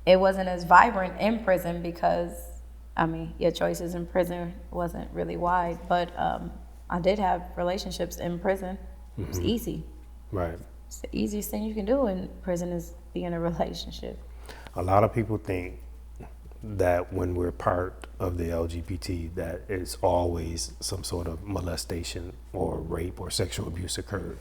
It wasn't as vibrant in prison because, I mean, your choices in prison wasn't really wide, but I did have relationships in prison. It was easy. Right. It's the easiest thing you can do in prison is be in a relationship. A lot of people think that when we're part of the LGBT, that it's always some sort of molestation or rape or sexual abuse occurred.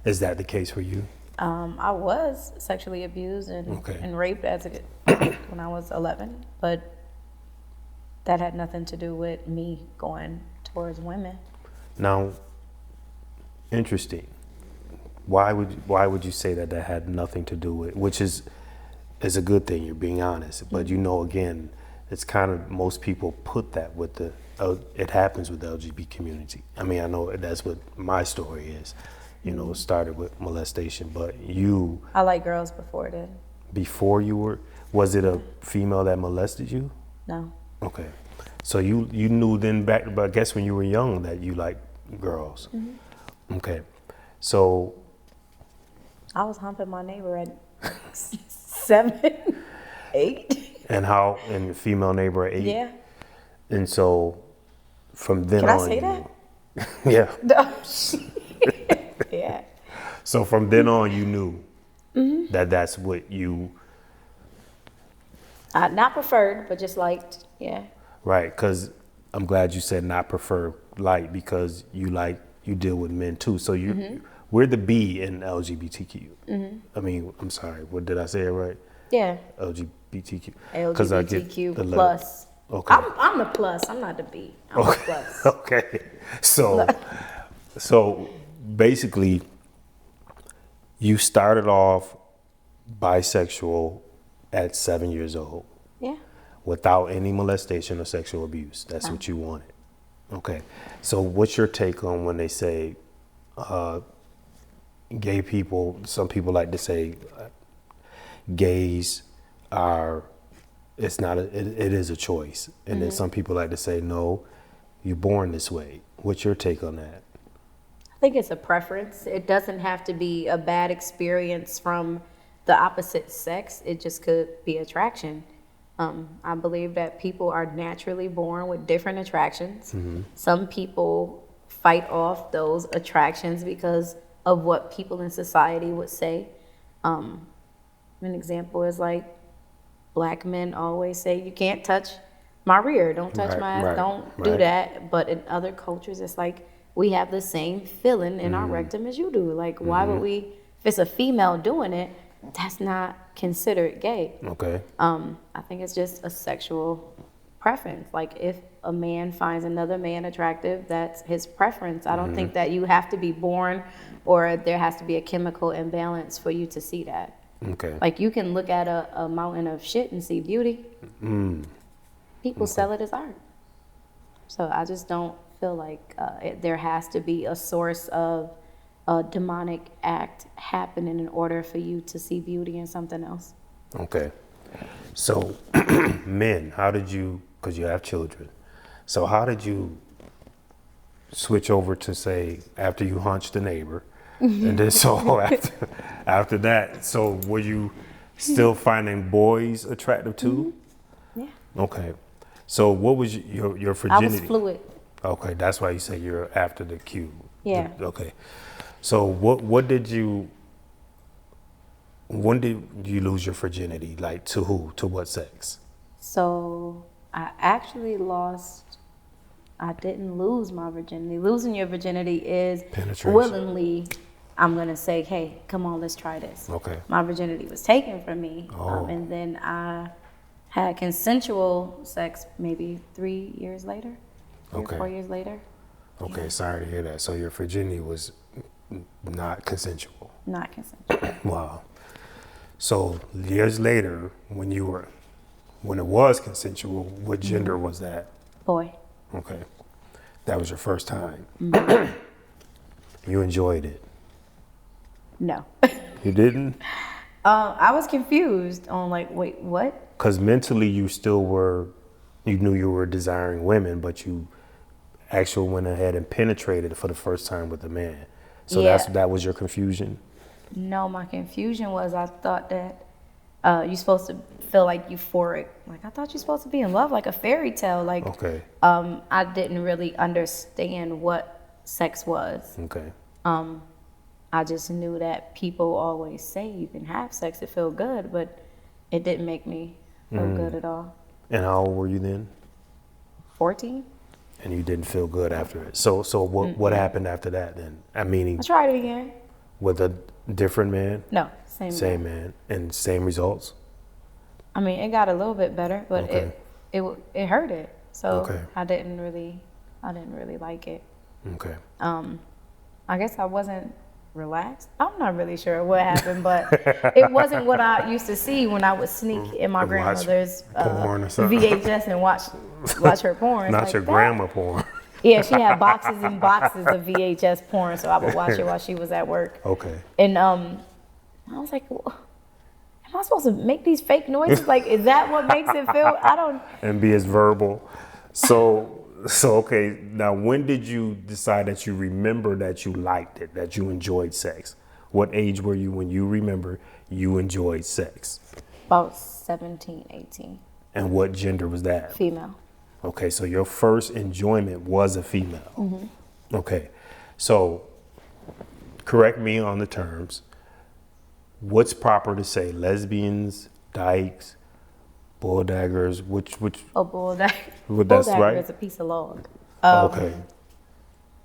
Is that the case for you? I was sexually abused and raped when I was 11, but that had nothing to do with me going towards women. Now, interesting. Why would you say that had nothing to do with, which is a good thing, you're being honest, but you know, again, it's kind of, most people put that with it happens with the LGBT community. I mean, I know that's what my story is. You know, it started with molestation, but I liked girls before then. Before was it a female that molested you? No. Okay. So you knew then back, but I guess when you were young that you liked girls. Okay. So I was humping my neighbor at 7, 8. And the female neighbor at 8? Yeah. And so from then Can on. I say that? Yeah. No. Yeah. So from then on you knew that that's what you. Not preferred, but just liked, yeah. Right, because I'm glad you said not prefer light, because you deal with men too. So we're the B in LGBTQ. I mean, I'm sorry, what did I say it right? Yeah. LGBTQ. LGBTQ plus. Okay. I'm the plus. I'm not the B. I'm the plus. Okay. So basically, you started off bisexual at 7 years old. Yeah. Without any molestation or sexual abuse. That's what you wanted. Okay. So what's your take on when they say gay people, some people like to say gays are, it's not, it is a choice. And then some people like to say, no, you're born this way. What's your take on that? I think it's a preference. It doesn't have to be a bad experience from the opposite sex. It just could be attraction. I believe that people are naturally born with different attractions. Some people fight off those attractions because of what people in society would say. An example is like black men always say, you can't touch my rear, don't touch my ass, don't do that. But in other cultures, it's like we have the same feeling in our rectum as you do. Like, why would we, if it's a female doing it, that's not considered gay. Okay. I think it's just a sexual preference. Like, if a man finds another man attractive, that's his preference. I don't think that you have to be born or there has to be a chemical imbalance for you to see that. Okay. Like, you can look at a mountain of shit and see beauty. People sell it as art. So I just don't feel like there has to be a source of a demonic act happening in order for you to see beauty in something else. Okay. So, men, how did you, because you have children, so how did you switch over to say, after you hunched the neighbor, and then so after that, so were you still finding boys attractive too? Yeah. Okay. So what was your virginity? I was fluid. Okay, that's why you say you're after the cube. Yeah. Okay. So when did you lose your virginity? Like, to who? To what sex? So I actually I didn't lose my virginity. Losing your virginity is Penetration. willingly, I'm going to say, hey, come on, let's try this. Okay. My virginity was taken from me. Oh. And then I had consensual sex maybe 3 years later, 3 Okay. or 4 years later. Okay, sorry to hear that. So your virginity was not consensual. Not consensual. Wow. So years later, when it was consensual, what gender was that? Boy. Okay. That was your first time. You enjoyed it. No. You didn't? I was confused on like, wait, what? Because mentally you knew you were desiring women, but you actually went ahead and penetrated for the first time with a man. So Yeah. that was your confusion? No, my confusion was I thought that you're supposed to feel like euphoric. Like, I thought you're supposed to be in love like a fairy tale. Like, Okay. I didn't really understand what sex was. Okay. I just knew that people always say you can have sex to feel good, but it didn't make me feel good at all. And how old were you then? 14? And you didn't feel good after it. So what happened after that then? I mean, I tried it again. with a different man? No, Same man. And same results? I mean, it got a little bit better, but Okay. it hurted. So Okay. I didn't really like it. Okay. I guess I wasn't relaxed. I'm not really sure what happened, but it wasn't what I used to see when I would sneak in my Watch grandmother's porn or something. VHS and watch her porn. It's Not like your that. grandma porn. Yeah, she had boxes and boxes of VHS porn, so I would watch it while she was at work. Okay. And I was like, well, am I supposed to make these fake noises? Like, is that what makes it feel? I don't. And be as verbal. So okay, now when did you decide that you remember that you liked it, that you enjoyed sex? What age were you when you remember you enjoyed sex? About 17, 18. And what gender was that? Female. Okay, so your first enjoyment was a female. Okay, so correct me on the terms. What's proper to say? Lesbians, dykes, bulldaggers, which Oh, bulldagger. Well, that's Bulldagger right. is a piece of log. okay.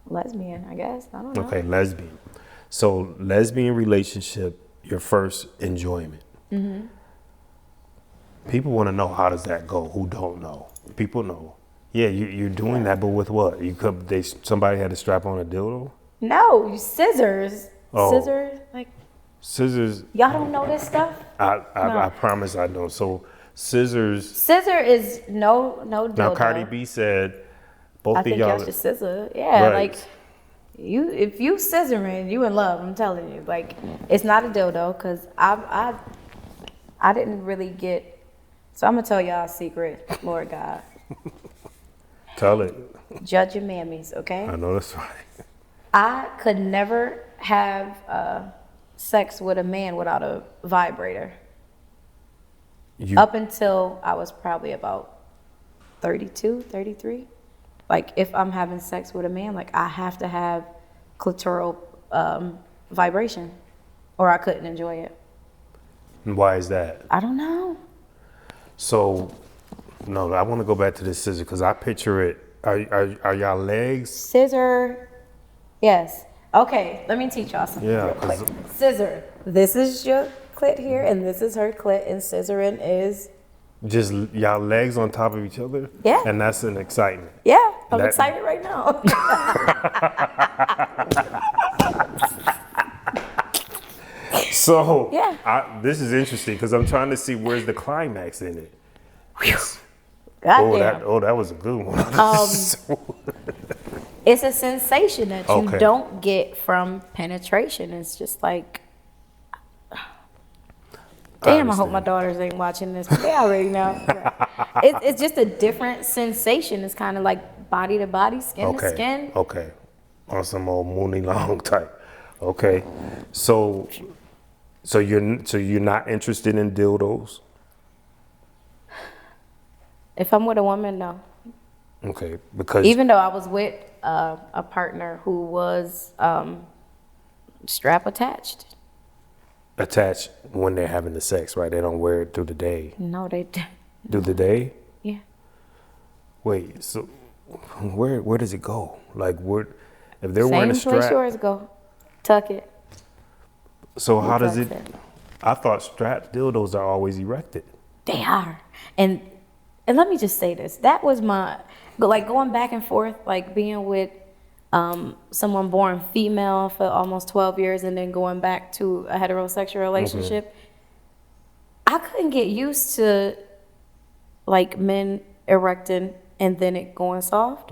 Lesbian, I guess. I don't know. Okay, lesbian. So lesbian relationship, your first enjoyment. People want to know, how does that go? Who don't know? People know. Yeah, you're doing that, but with what? Somebody had to strap on a dildo? No, scissors. Oh. Scissors, like, Scissors. y'all don't know this stuff? I promise I don't. So scissors. Scissor is no dildo. Now Cardi B said both I of think y'all. y'all should scissor. Yeah, Right. like, if you scissoring, you in love. I'm telling you, like it's not a dildo because I didn't really get. So I'm gonna tell y'all a secret, Lord God. Tell it. Judge your mammies, okay? I know that's right. I could never have sex with a man without a vibrator. Up until I was probably about 32, 33. Like if I'm having sex with a man, like I have to have clitoral vibration or I couldn't enjoy it. And why is that? I don't know. So, no, I want to go back to this scissor because I picture it. Are y'all legs? Scissor, yes. Okay, let me teach y'all something real quick. Scissor, this is your clit here and this is her clit, and scissoring is just y'all legs on top of each other? Yeah. And that's an excitement. Yeah, I'm excited right now. So, yeah. This is interesting because I'm trying to see where's the climax in it. Goddamn. That was a good one. It's a sensation that you don't get from penetration. It's just like, damn, I hope my daughters ain't watching this, but they already know. It's just a different sensation. It's kind of like body to body, skin to skin. Okay. On some old Mooney Long type. Okay. So you're not interested in dildos? If I'm with a woman, no. Okay, because even though I was with a partner who was strap attached. Attached when they're having the sex, right? They don't wear it through the day. No, they don't. Through the day? Yeah. Wait, so where does it go? Like, where if they're wearing a strap? Same place yours go. Tuck it. So how does it? I thought strap dildos are always erected. They are, and let me just say this. That was my like going back and forth, like being with someone born female for almost 12 years and then going back to a heterosexual relationship. I couldn't get used to like men erecting and then it going soft.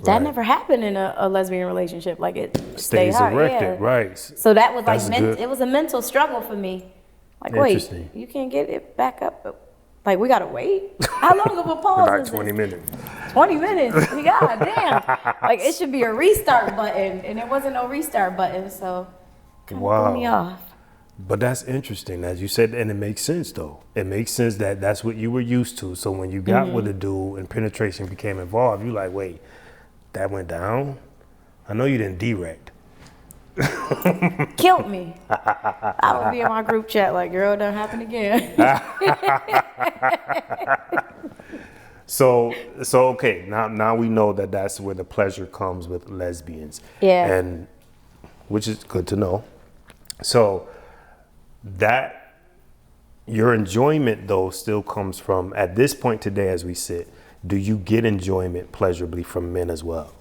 That never happened in a lesbian relationship. Like it stays hard. erected, right? So that was like it was a mental struggle for me. Like, wait, you can't get it back up. Like, we gotta wait. How long of a pause About is 20 this? minutes. 20 minutes. God damn. Like, it should be a restart button, and it wasn't no restart button, so kind of threw me off. But that's interesting, as you said, and it makes sense though. It makes sense that that's what you were used to. So when you got with a dude and penetration became involved, you're like, wait, that went down? I know you didn't direct. Killed me. I would be in my group chat like, girl, done happened again. So okay, now we know that that's where the pleasure comes with lesbians. Yeah. And which is good to know. So that your enjoyment though still comes from, at this point today as we sit, do you get enjoyment pleasurably from men as well?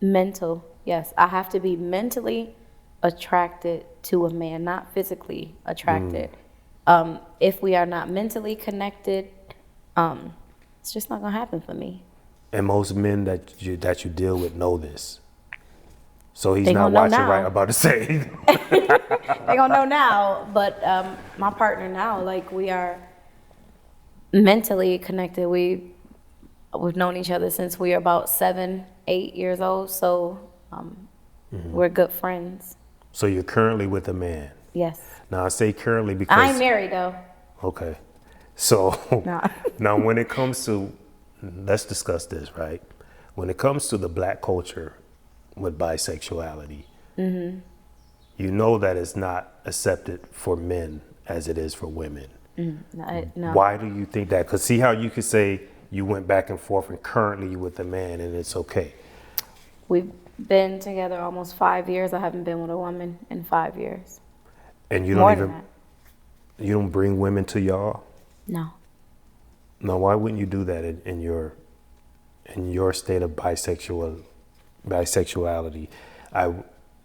Mental, yes. I have to be mentally attracted to a man, not physically attracted. If we are not mentally connected, it's just not gonna happen for me. And most men that you deal with know this. So he's not watching right, I'm about to say. They gonna know now, but my partner now, like we are mentally connected. We've known each other since we were about 7, 8 years old, so we're good friends. So you're currently with a man? Yes. Now I say currently because I ain't married though. Okay. So now when it comes to, let's discuss this, right? When it comes to the black culture with bisexuality, you know that it's not accepted for men as it is for women. No. Why do you think that? Because see how you could say you went back and forth and currently you're with a man and it's okay. We've been together almost 5 years. I haven't been with a woman in 5 years. And you More don't than that. you don't bring women to y'all? No. Now why wouldn't you do that in your state of bisexuality?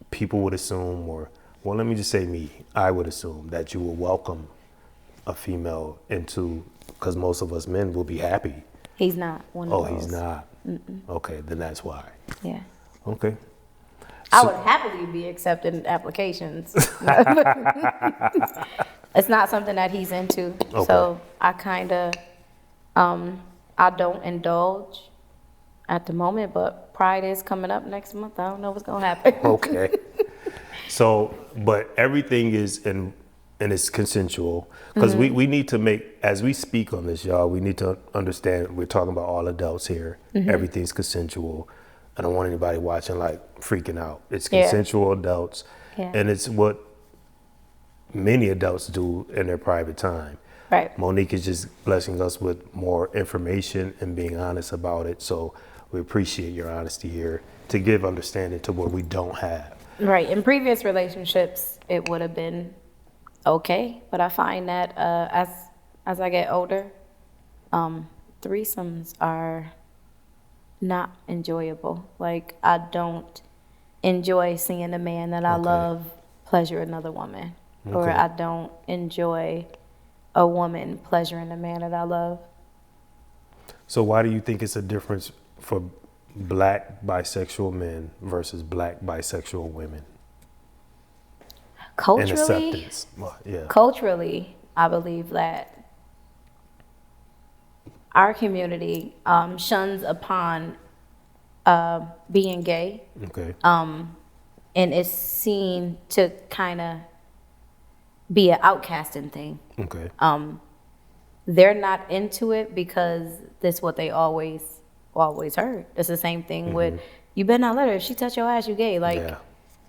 People would assume, or well, let me just say me, I would assume that you will welcome a female into, because most of us men will be happy. He's not one of those. Oh, he's not. Okay, then that's why. Yeah. Okay. I would happily be accepting applications. It's not something that he's into. Okay. So I kind of, I don't indulge at the moment, but Pride is coming up next month. I don't know what's going to happen. Okay. So, but everything is and it's consensual because we need to make, as we speak on this, y'all, we need to understand we're talking about all adults here. Everything's consensual. I don't want anybody watching like freaking out. It's consensual adults, and it's what many adults do in their private time. Right. Monique is just blessing us with more information and being honest about it. So we appreciate your honesty here to give understanding to what we don't have. Right. In previous relationships, it would have been okay, but I find that as I get older, threesomes are not enjoyable. Like, I don't enjoy seeing a man that I love pleasure another woman, or I don't enjoy a woman pleasuring a man that I love. So why do you think it's a difference for black bisexual men versus black bisexual women? Culturally, and acceptance. Well, culturally, I believe that our community shuns upon being gay. Okay. And it's seen to kind of be an outcasting thing. Okay. They're not into it because that's what they always heard. It's the same thing with, you better not let her. If she touch your ass, you gay. Like,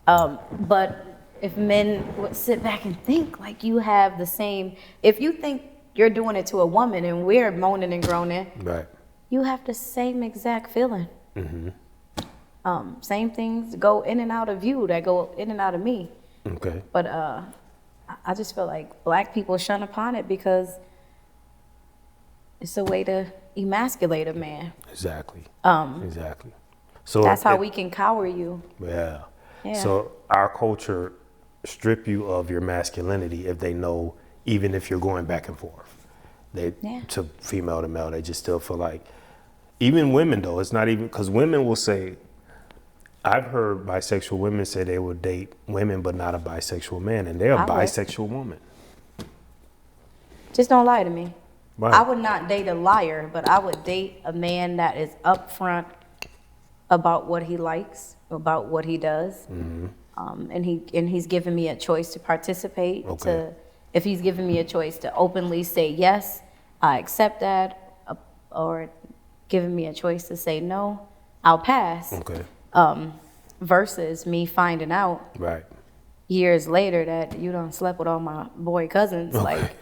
but if men would sit back and think, like, you have the same, if you think you're doing it to a woman and we're moaning and groaning, right, you have the same exact feeling. Same things go in and out of you that go in and out of me. Okay. But I just feel like black people shun upon it because it's a way to emasculate a man. Exactly. Exactly. So that's how we can cower you. Yeah. So our culture strip you of your masculinity if they know, even if you're going back and forth. They to female to male, they just still feel like, even women though, it's not even, because women will say, I've heard bisexual women say they will date women but not a bisexual man, and they're a bisexual woman. Just don't lie to me. Right. I would not date a liar, but I would date a man that is upfront about what he likes, about what he does. And he's given me a choice to participate. If he's given me a choice to openly say yes, I accept that, or giving me a choice to say no, I'll pass. Versus me finding out years later that you done slept with all my boy cousins. Like,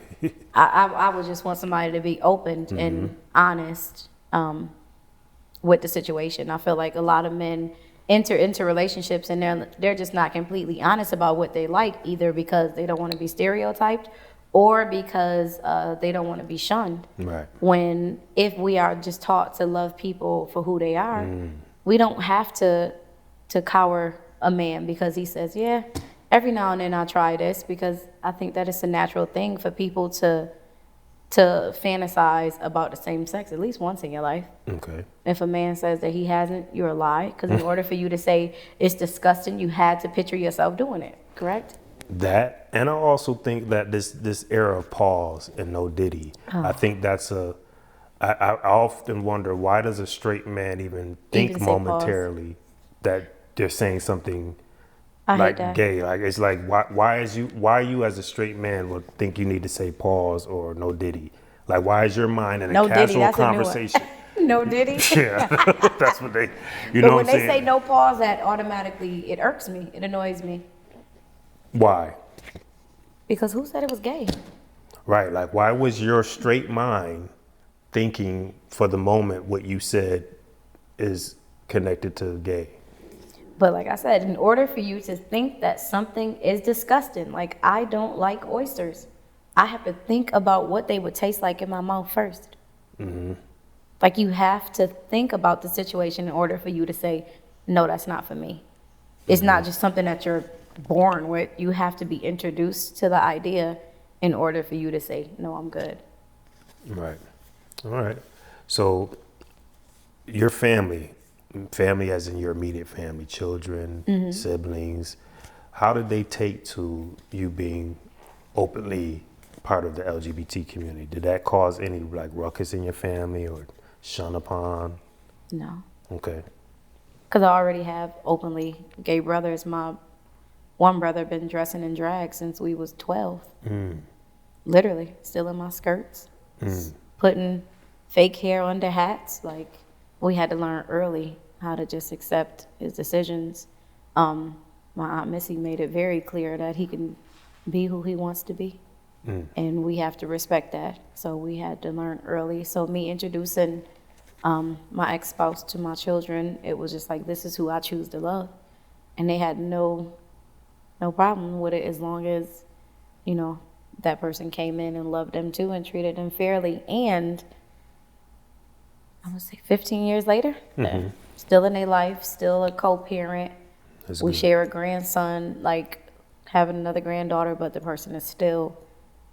I would just want somebody to be open and honest with the situation. I feel like a lot of men enter into relationships and they're just not completely honest about what they like, either because they don't want to be stereotyped or because they don't want to be shunned. When if we are just taught to love people for who they are, we don't have to cower a man because he says, yeah, every now and then I try this, because I think that it's a natural thing for people to fantasize about the same sex at least once in your life. If a man says that he hasn't, you're a lie, because in order for you to say it's disgusting, you had to picture yourself doing it, correct? That, and I also think that this era of pause and no diddy, I think that's I often wonder, why does a straight man even think momentarily that they're saying something like gay? Like, it's like, why you as a straight man would think you need to say pause or no diddy? Like, why is your mind in a casual conversation? No diddy? Yeah, that's what they, you but know what I'm saying? But when they say no pause, that automatically, it irks me. It annoys me. Why? Because who said it was gay? Right, like, why was your straight mind thinking for the moment what you said is connected to gay? But like I said, in order for you to think that something is disgusting, like I don't like oysters, I have to think about what they would taste like in my mouth first. Like, you have to think about the situation in order for you to say, no, that's not for me. It's not just something that you're born with. You have to be introduced to the idea in order for you to say, no, I'm good. Right. All right. So your family as in your immediate family, children, siblings, how did they take to you being openly part of the LGBT community? Did that cause any like ruckus in your family or shun upon? No. Okay. Because I already have openly gay brothers. My one brother been dressing in drag since we was 12. Literally, still in my skirts, putting fake hair under hats. Like, we had to learn early how to just accept his decisions. My Aunt Missy made it very clear that he can be who he wants to be. And we have to respect that. So we had to learn early. So me introducing my ex-spouse to my children, it was just like, this is who I choose to love. And they had no problem with it as long as, you know, that person came in and loved them too and treated them fairly. And I'm gonna say 15 years later, still in their life, still a co-parent. We share a grandson, like having another granddaughter, but the person is still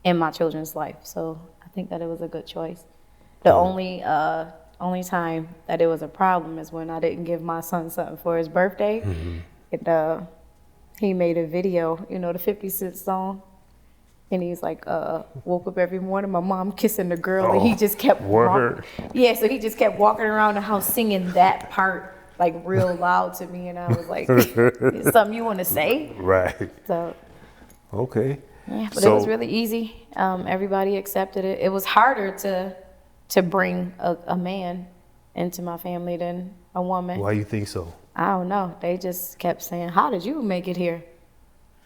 in my children's life. So I think that it was a good choice. The only time that it was a problem is when I didn't give my son something for his birthday. He made a video, you know, the 50 Cent song. And he's like, woke up every morning, my mom kissing the girl, and he just kept walking. Yeah, so he just kept walking around the house singing that part like real loud to me, and I was like, "Is something you want to say?" Right. So. Okay. Yeah, but it was really easy. Everybody accepted it. It was harder to bring a man into my family than a woman. Why you think so? I don't know. They just kept saying, "How did you make it here?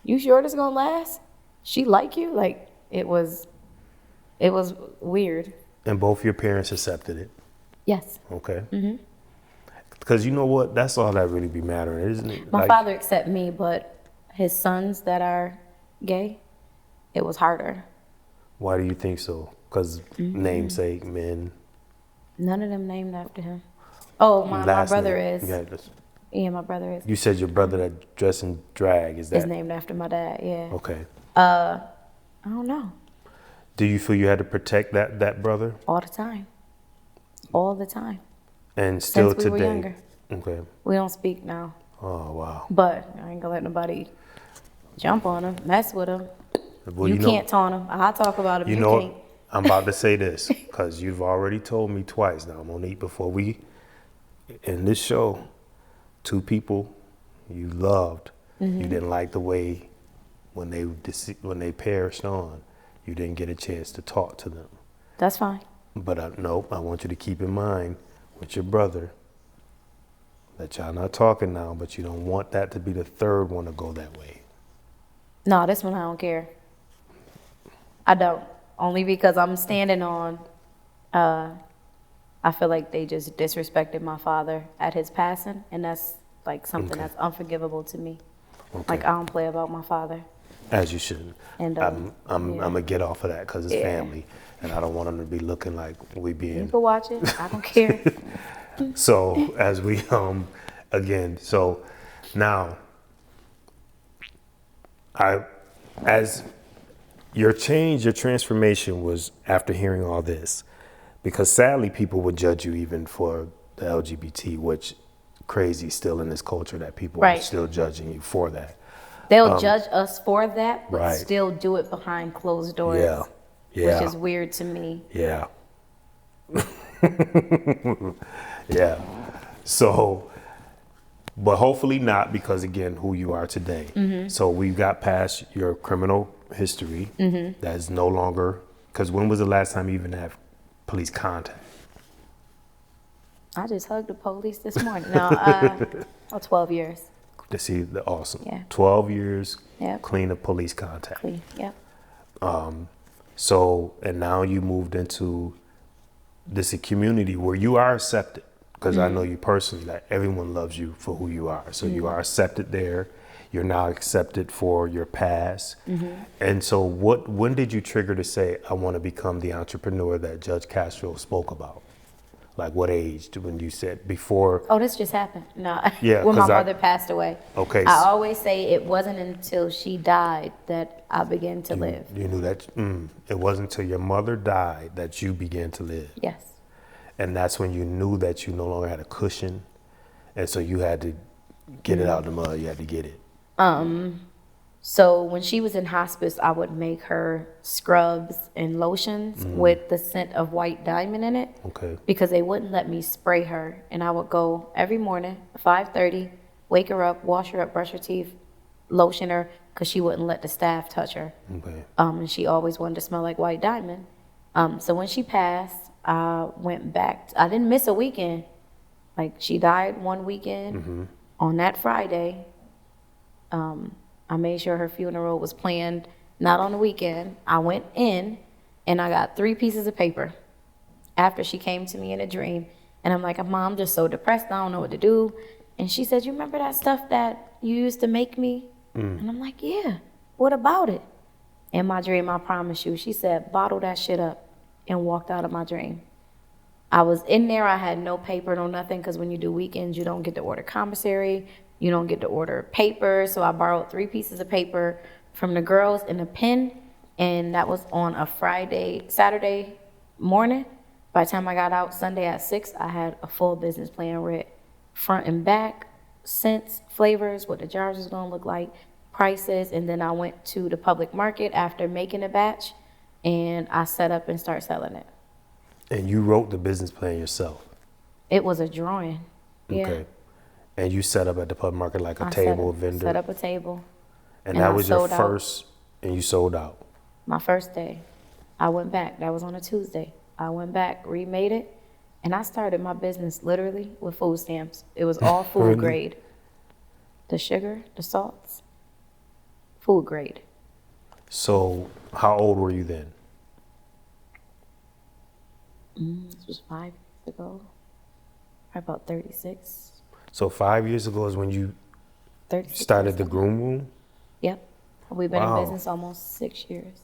You sure this gonna last? She like you?" Like, it was weird. And both your parents accepted it? Yes. Okay. Because you know what? That's all that really be mattering, isn't it? My father accepted me, but his sons that are gay, it was harder. Why do you think so? Because namesake, men? None of them named after him. Oh, my brother is. Yeah, my brother is. You said your brother that dressed in drag, is that? Is named after my dad, yeah. Okay. I don't know. Do you feel you had to protect that brother? All the time. All the time. And still Since we today? were younger. Okay. We don't speak now. Oh, wow. But I ain't gonna let nobody jump on him, mess with him. Well, you can't taunt him. I'll talk about him. You know, can't. I'm about to say this because you've already told me twice now, Monique, before we, in this show, two people you loved, you didn't like the way when they perished on, you didn't get a chance to talk to them. That's fine. But I want you to keep in mind with your brother that y'all not talking now, but you don't want that to be the third one to go that way. No, this one I don't care. I don't. Only because I'm standing on, I feel like they just disrespected my father at his passing, and that's like something that's unforgivable to me. Okay. Like, I don't play about my father. As you should. And I'm gonna get off of that because it's family, and I don't want them to be looking like we being. You can watch it. I don't care. So as we again, so now as your change, your transformation was after hearing all this, because sadly people would judge you even for the LGBT, which crazy still in this culture that people are still judging you for that. They'll judge us for that, but right. still do it behind closed doors. Yeah. Yeah. Which is weird to me. Yeah. Yeah. So, but hopefully not, because again, who you are today. So we got past your criminal history. That is no longer, because when was the last time you even had police contact? I just hugged the police this morning. No, 12 years. To see the awesome. Yeah. 12 years Yep. clean of police contact. Clean, yep. So, and now you moved into this community where you are accepted, because I know you personally, like everyone loves you for who you are. So you are accepted there. You're now accepted for your past. And so when did you trigger to say, I want to become the entrepreneur that Judge Castro spoke about? Like what age when you said before? Oh, this just happened. No, Yeah, when my mother passed away. Okay. I always say it wasn't until she died that I began to live. You knew that, it wasn't until your mother died that you began to live. Yes. And that's when you knew that you no longer had a cushion, and so you had to get it out of the mud. You had to get it. So when she was in hospice, I would make her scrubs and lotions with the scent of white diamond in it. Okay. Because they wouldn't let me spray her. And I would go every morning, 5:30, wake her up, wash her up, brush her teeth, lotion her, because she wouldn't let the staff touch her. Okay. And she always wanted to smell like white diamond. So when she passed, I went back. I didn't miss a weekend. Like, she died one weekend. On that Friday, I made sure her funeral was planned not on the weekend. I went in and I got 3 pieces of paper after she came to me in a dream. And I'm like, Mom, I'm just so depressed. I don't know what to do. And she said, you remember that stuff that you used to make me? And I'm like, yeah, what about it? In my dream, I promise you, she said, bottle that shit up, and walked out of my dream. I was in there. I had no paper, no nothing, because when you do weekends, you don't get to order commissary. You don't get to order paper. So I borrowed 3 pieces of paper from the girls and a pen. And that was on a Saturday morning. By the time I got out Sunday at 6, I had a full business plan read, front and back, scents, flavors, what the jars was going to look like, prices. And then I went to the public market after making a batch, and I set up and started selling it. And you wrote the business plan yourself? It was a drawing. Yeah. Okay. And you set up at the public market like a table, vendor? Set up a table. And that was your first, and you sold out? My first day. I went back. That was on a Tuesday. I went back, remade it, and I started my business literally with food stamps. It was all food Really? grade. The sugar, the salts, food grade. So how old were you then? This was 5 years ago. Probably about 36. So 5 years ago is when you 36 started the groom room? Yep. We've been Wow. in business almost 6 years.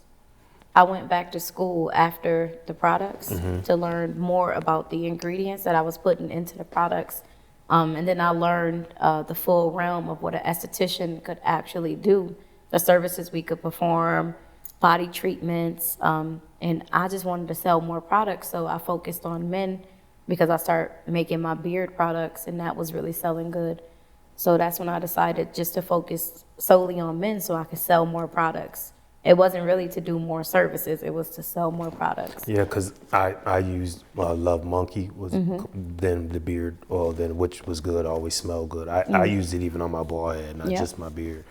I went back to school after the products to learn more about the ingredients that I was putting into the products. And then I learned the full realm of what an esthetician could actually do, the services we could perform, body treatments. And I just wanted to sell more products, so I focused on men because I started making my beard products, and that was really selling good. So that's when I decided just to focus solely on men so I could sell more products. It wasn't really to do more services, it was to sell more products. Yeah, because I used Love Monkey, was then the beard oil, then which was good, always smelled good. I used it even on my bald head, not just my beard.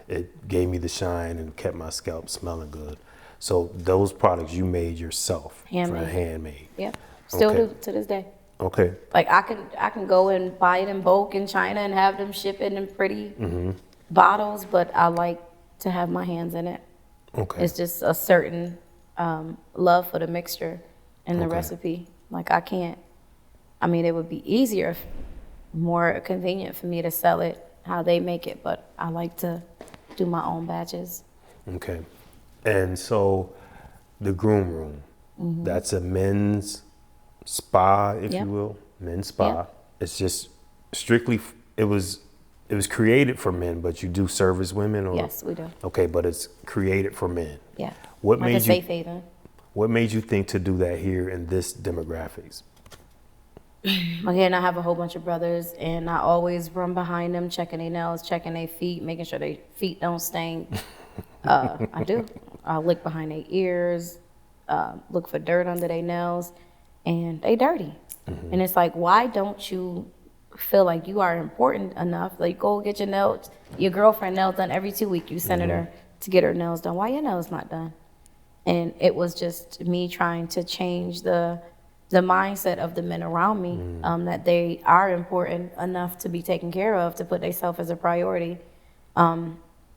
It gave me the shine and kept my scalp smelling good. So those products you made yourself, handmade. Yep, still do to this day. Okay. Like I can go and buy it in bulk in China and have them ship it in pretty bottles, but I like to have my hands in it. Okay. It's just a certain love for the mixture and the recipe. Like it would be easier, more convenient for me to sell it how they make it, but I like to do my own batches. Okay. And so the groom room, that's a men's spa, if you will, men's spa. Yep. It's just strictly, it was created for men, but you do service women? Or? Yes, we do. Okay, but it's created for men. Yeah. What like made a safe haven. What made you think to do that here in this demographics? Again, I have a whole bunch of brothers, and I always run behind them, checking their nails, checking their feet, making sure their feet don't stink. I do. I look behind their ears, look for dirt under their nails, and they dirty. And it's like, why don't you feel like you are important enough? Like, go get your girlfriend nails done every 2 weeks. You send her to get her nails done. Why your nails not done? And it was just me trying to change the mindset of the men around me, that they are important enough to be taken care of, to put themselves as a priority.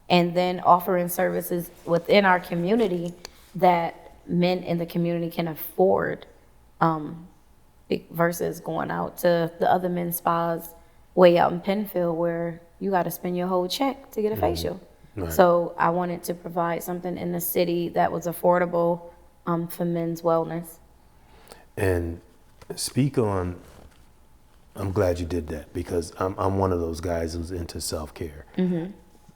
And then offering services within our community that men in the community can afford, versus going out to the other men's spas way out in Penfield where you got to spend your whole check to get a facial. Right. So I wanted to provide something in the city that was affordable for men's wellness. And speak on, I'm glad you did that, because I'm one of those guys who's into self-care.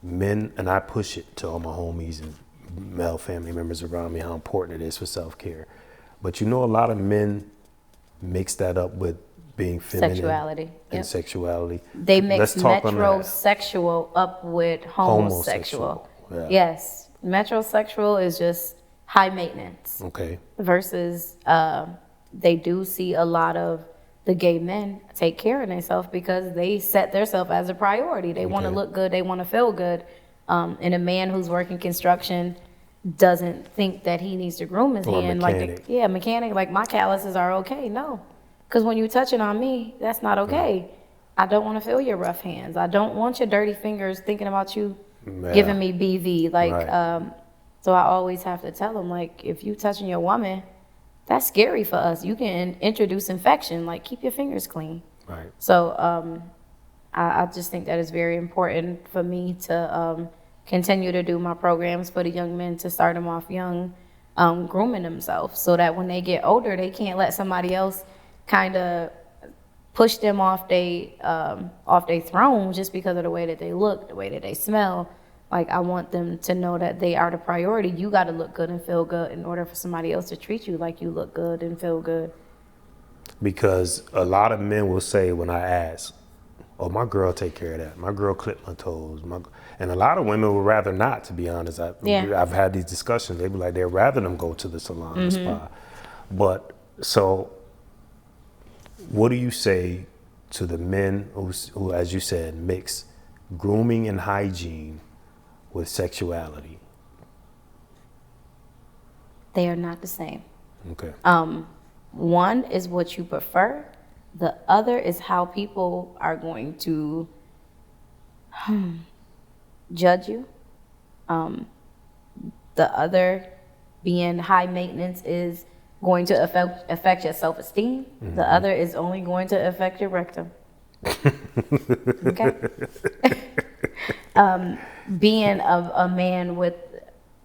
Men, and I push it to all my homies and male family members around me how important it is for self-care. But a lot of men mix that up with being feminine Sexuality. and Yep. sexuality. They mix Let's talk on that. metrosexual up with homosexual. Yeah. Yes, metrosexual is just high maintenance Okay. versus they do see a lot of the gay men take care of themselves because they set themselves as a priority. They want to Okay. look good, they want to feel good. And a man who's working construction doesn't think that he needs to groom his Or a hand mechanic. mechanic, like my calluses are okay. No, because when you touching on me, that's not okay. I don't want to feel your rough hands. I don't want your dirty fingers thinking about you Yeah. giving me BV. Like, Right. so I always have to tell them, like, if you touching your woman, that's scary for us. You can introduce infection. Like, keep your fingers clean. Right. So I just think that it's very important for me to continue to do my programs for the young men to start them off young, grooming themselves so that when they get older, they can't let somebody else kind of push them off they throne just because of the way that they look, the way that they smell. Like, I want them to know that they are the priority. You got to look good and feel good in order for somebody else to treat you like you look good and feel good. Because a lot of men will say when I ask, oh, my girl take care of that. My girl clip my toes. And a lot of women would rather not, to be honest. I've had these discussions. They be like, they'd rather them go to the salon, the spa. But so what do you say to the men who, as you said, mix grooming and hygiene with sexuality? They are not the same. Okay. One is what you prefer. The other is how people are going to judge you. The other, being high maintenance, is going to affect your self-esteem. Mm-hmm. The other is only going to affect your rectum. Okay. Being a man with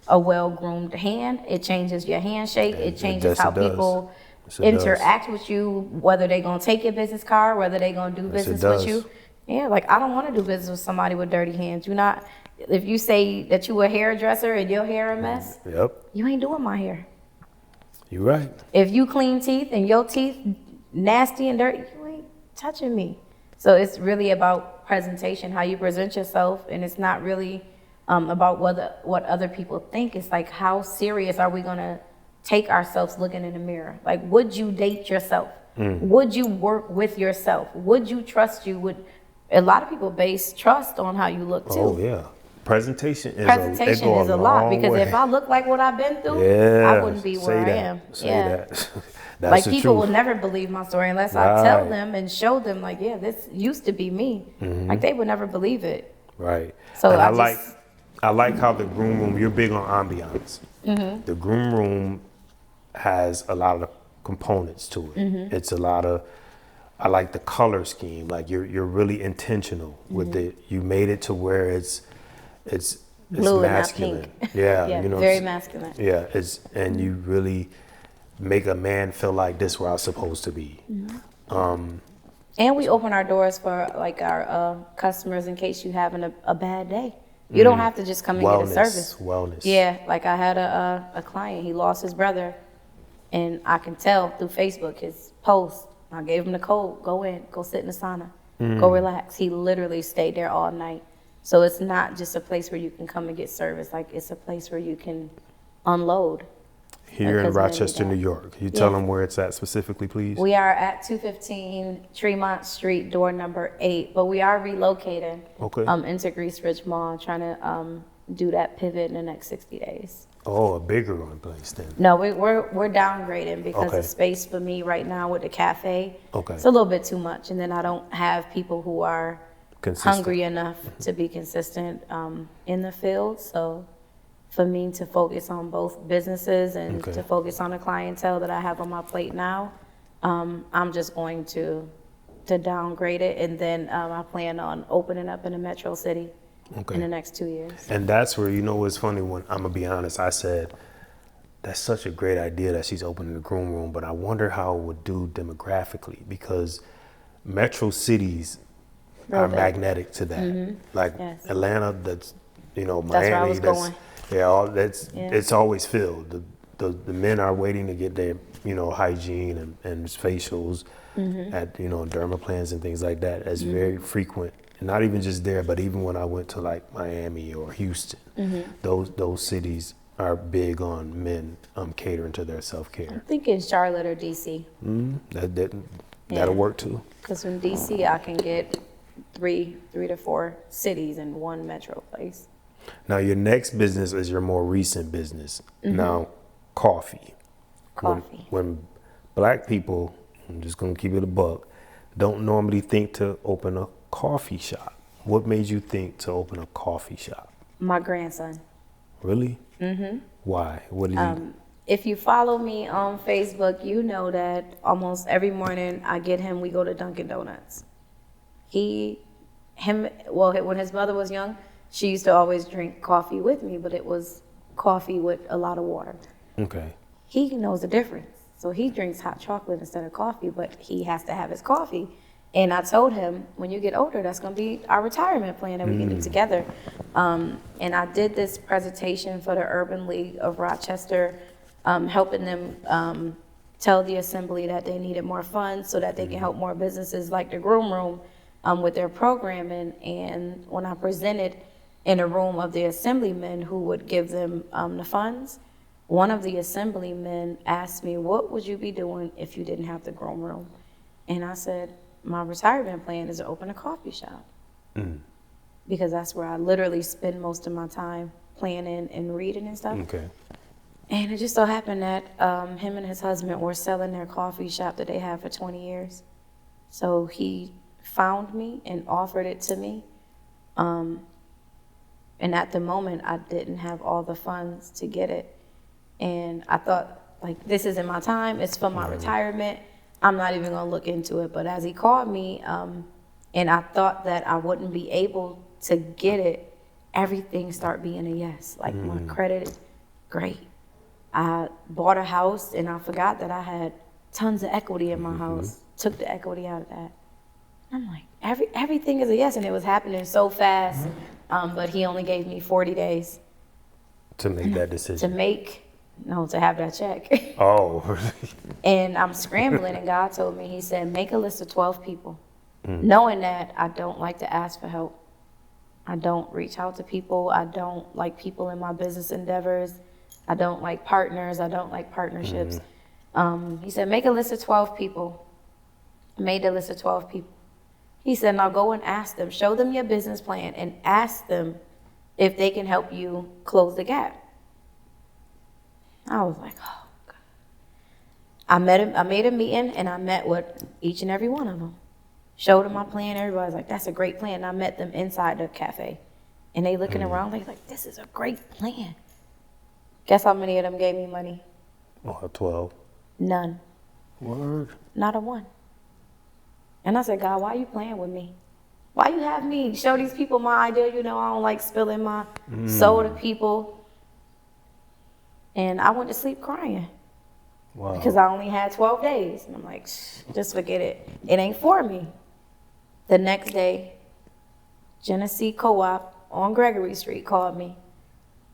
a well-groomed hand, it changes your handshake. It changes how people interact with you, whether they're going to take your business card, whether they're going to do business with you. Yeah, like, I don't want to do business with somebody with dirty hands. If you say that you a hairdresser and your hair a mess, you ain't doing my hair. You're right. If you clean teeth and your teeth nasty and dirty, you ain't touching me. So it's really about presentation, how you present yourself, and it's not really about what other people think. It's like, how serious are we gonna take ourselves looking in the mirror? Like, would you date yourself? Would you work with yourself? Would you trust you? A lot of people base trust on how you look too. Oh yeah. Presentation is a lot, because if I look like what I've been through, I wouldn't be where I am. That. That's like, the people truth. will never believe my story unless I tell them and show them, like, yeah, this used to be me. Like, they would never believe it. Right. So and I like how the groom room, you're big on ambiance. The groom room has a lot of components to it. It's a lot of, I like the color scheme. Like, you're really intentional with it. You made it to where it's blue masculine. and not pink. Yeah, Yeah, you know, very masculine. Yeah, and you really make a man feel like this where I'm supposed to be. And we open our doors for, like, our customers in case you having a bad day. You don't have to just come and get a service. Wellness. Yeah, like, I had a client, he lost his brother, and I can tell through Facebook, his post. I gave him the code, go in, go sit in the sauna, go relax. He literally stayed there all night. So it's not just a place where you can come and get service, like, it's a place where you can unload. Here in Rochester, New York. Can you tell them where it's at specifically, please? We are at 215 Tremont Street, door number 8, but we are relocating into Grease Ridge Mall, trying to do that pivot in the next 60 days. Oh, a bigger one place then. No, we're downgrading because the space for me right now with the cafe, it's a little bit too much, and then I don't have people who are hungry enough to be consistent in the field. So for me to focus on both businesses and to focus on the clientele that I have on my plate now, I'm just going to downgrade it, and then I plan on opening up in a metro city in the next 2 years. And that's where, you know, it's funny, when I'm gonna be honest, I said that's such a great idea that she's opening the groom room, but I wonder how it would do demographically, because metro cities are magnetic to that. Like Atlanta, that's, you know, Miami, that's where I was going. It's always filled. The men are waiting to get hygiene and facials at, dermaplans and things like that. That's very frequent. And not even just there, but even when I went to like Miami or Houston, those cities are big on men catering to their self-care. I'm thinking Charlotte or DC. That'll work too. Because in DC, I can get three to four cities in one metro place. Now, your next business is your more recent business. Now, coffee. When black people, I'm just going to keep it a buck, don't normally think to open a coffee shop. What made you think to open a coffee shop? My grandson. Really? Why? What did you... If you follow me on Facebook, you know that almost every morning I get him, we go to Dunkin' Donuts. When his mother was young, she used to always drink coffee with me, but it was coffee with a lot of water. Okay. He knows the difference. So he drinks hot chocolate instead of coffee, but he has to have his coffee. And I told him, when you get older, that's going to be our retirement plan that we can do together. And I did this presentation for the Urban League of Rochester, helping them tell the assembly that they needed more funds so that they can help more businesses like the Groom Room with their programming. And when I presented in a room of the assemblymen who would give them the funds, one of the assemblymen asked me, what would you be doing if you didn't have the Groom Room? And I said, my retirement plan is to open a coffee shop. Because that's where I literally spend most of my time planning and reading and stuff. Okay. And it just so happened that him and his husband were selling their coffee shop that they had for 20 years. So he found me and offered it to me. And at the moment, I didn't have all the funds to get it. And I thought, like, this isn't my time. It's for my retirement. I'm not even going to look into it. But as he called me, and I thought that I wouldn't be able to get it, everything started being a yes. Like, my credit, great. I bought a house, and I forgot that I had tons of equity in my house. Took the equity out of that. I'm like, everything is a yes, and it was happening so fast. But he only gave me 40 days. To make that decision? To have that check. Oh. And I'm scrambling, and God told me, he said, make a list of 12 people. Knowing that I don't like to ask for help. I don't reach out to people. I don't like people in my business endeavors. I don't like partners. I don't like partnerships. He said, make a list of 12 people. I made a list of 12 people. He said, now go and ask them. Show them your business plan and ask them if they can help you close the gap. I was like, oh, God. I made a meeting, and I met with each and every one of them. Showed them my plan. Everybody's like, that's a great plan. And I met them inside the cafe. And they looking around, they like, this is a great plan. Guess how many of them gave me money? 12. None. Word. Not a one. And I said, God, why are you playing with me? Why you have me show these people my idea? I don't like spilling my soul to people. And I went to sleep crying. Wow. Because I only had 12 days. And I'm like, just forget it. It ain't for me. The next day, Genesee Co-op on Gregory Street called me.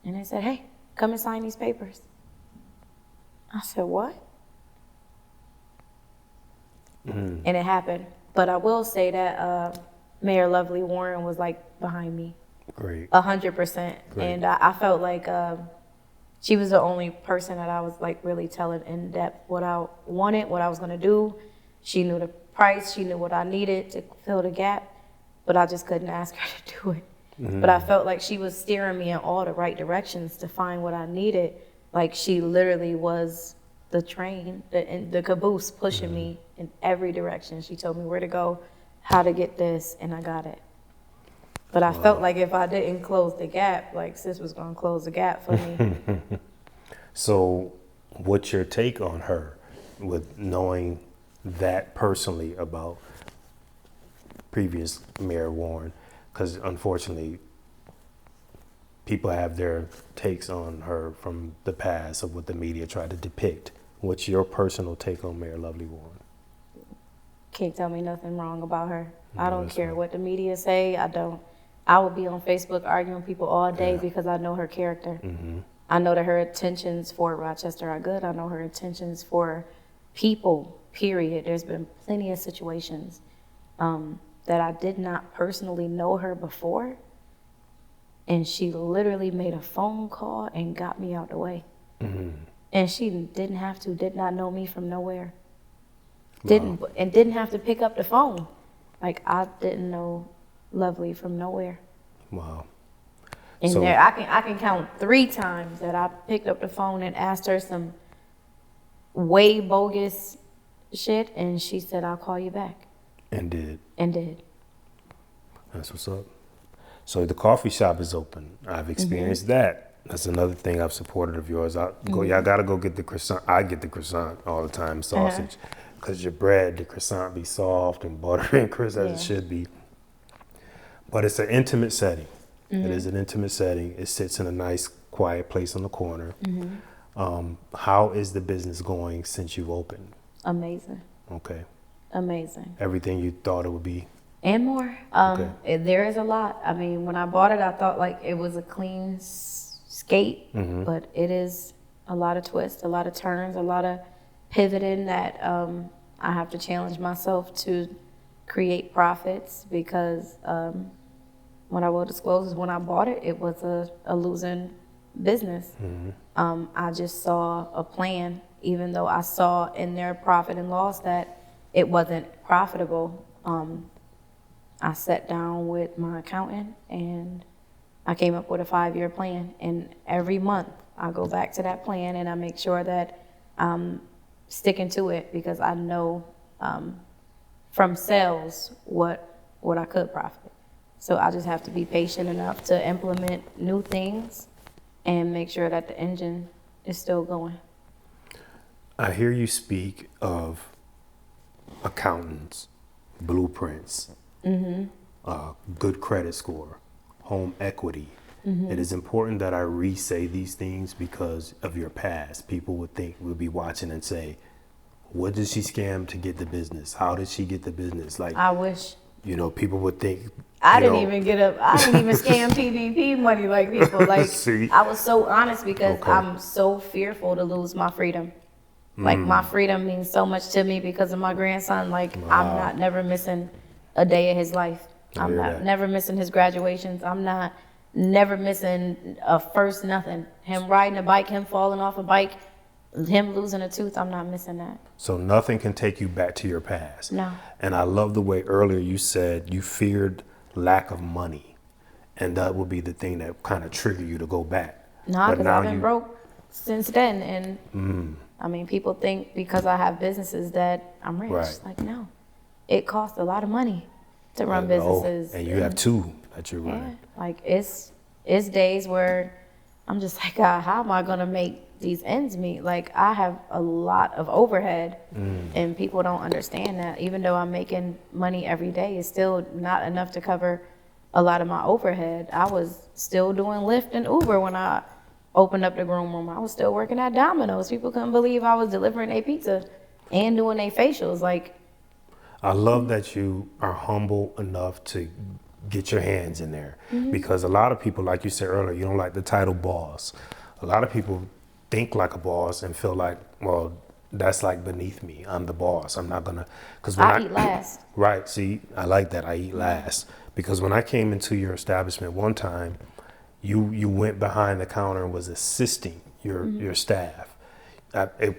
And they said, hey, come and sign these papers. I said, what? And it happened. But I will say that Mayor Lovely Warren was like behind me. Great. 100%. And I felt like she was the only person that I was like really telling in depth what I wanted, what I was going to do. She knew the price. She knew what I needed to fill the gap. But I just couldn't ask her to do it. But I felt like she was steering me in all the right directions to find what I needed. Like she literally was the train, the caboose pushing me in every direction. She told me where to go, how to get this, and I got it. But I felt like if I didn't close the gap, like sis was going to close the gap for me. So what's your take on her with knowing that personally about previous Mayor Warren? Because unfortunately, people have their takes on her from the past of what the media tried to depict. What's your personal take on Mayor Lovely Warren? Can't tell me nothing wrong about her. I don't care what the media say. I would be on Facebook arguing with people all day because I know her character. I know that her intentions for Rochester are good. I know her intentions for people, period. There's been plenty of situations that I did not personally know her before, and she literally made a phone call and got me out the way. And she did not know me from nowhere. Didn't have to pick up the phone. Like, I didn't know Lovely from nowhere. Wow. And So- there, I can count 3 times that I picked up the phone and asked her some way bogus shit, and she said, "I'll call you back." And did. And did. That's what's up. So the coffee shop is open. I've experienced that. That's another thing I've supported of yours. Y'all gotta go get the croissant. I get the croissant all the time, sausage, because your bread, the croissant be soft and buttery and crisp as it should be. But it's an intimate setting. It is an intimate setting. It sits in a nice, quiet place on the corner. How is the business going since you've opened? Amazing. Okay. Amazing. Everything you thought it would be? And more. There is a lot. I mean, when I bought it, I thought like it was a clean skate, but it is a lot of twists, a lot of turns, a lot of pivoting that I have to challenge myself to create profits, because what I will disclose is when I bought it, it was a losing business. I just saw a plan, even though I saw in their profit and loss that it wasn't profitable. I sat down with my accountant and I came up with a 5-year plan. And every month I go back to that plan and I make sure that I'm sticking to it, because I know from sales what I could profit. So I just have to be patient enough to implement new things and make sure that the engine is still going. I hear you speak of accountants, blueprints, good credit score, home equity. It is important that I re-say these things because of your past. People would be watching and say, what did she scam to get the business? How did she get the business? Like, I wish. People would think. I didn't even scam PPP money like people. Like, See? I was so honest because I'm so fearful to lose my freedom. Like, my freedom means so much to me because of my grandson. Like, I'm not never missing a day of his life. I'm not never missing his graduations. I'm not never missing a first nothing. Him riding a bike, him falling off a bike, him losing a tooth. I'm not missing that. So nothing can take you back to your past. No. And I love the way earlier you said you feared lack of money, and that would be the thing that kind of trigger you to go back. No, because I've been broke since then. And I mean, people think because I have businesses that I'm rich. Right. Like, no, it costs a lot of money to run businesses. And you have 2 that you're running. Yeah, like it's days where I'm just like, God, how am I gonna make these ends meet? Like, I have a lot of overhead, and people don't understand that. Even though I'm making money every day, it's still not enough to cover a lot of my overhead. I was still doing Lyft and Uber when I opened up the groom room. I was still working at Domino's. People couldn't believe I was delivering a pizza and doing their facials. Like, I love that you are humble enough to get your hands in there, because a lot of people, like you said earlier, you don't like the title boss. A lot of people think like a boss and feel like, well, that's like beneath me. I'm the boss. I'm not gonna, because when I eat last. Right. See, I like that. I eat last, because when I came into your establishment one time, you went behind the counter and was assisting your staff.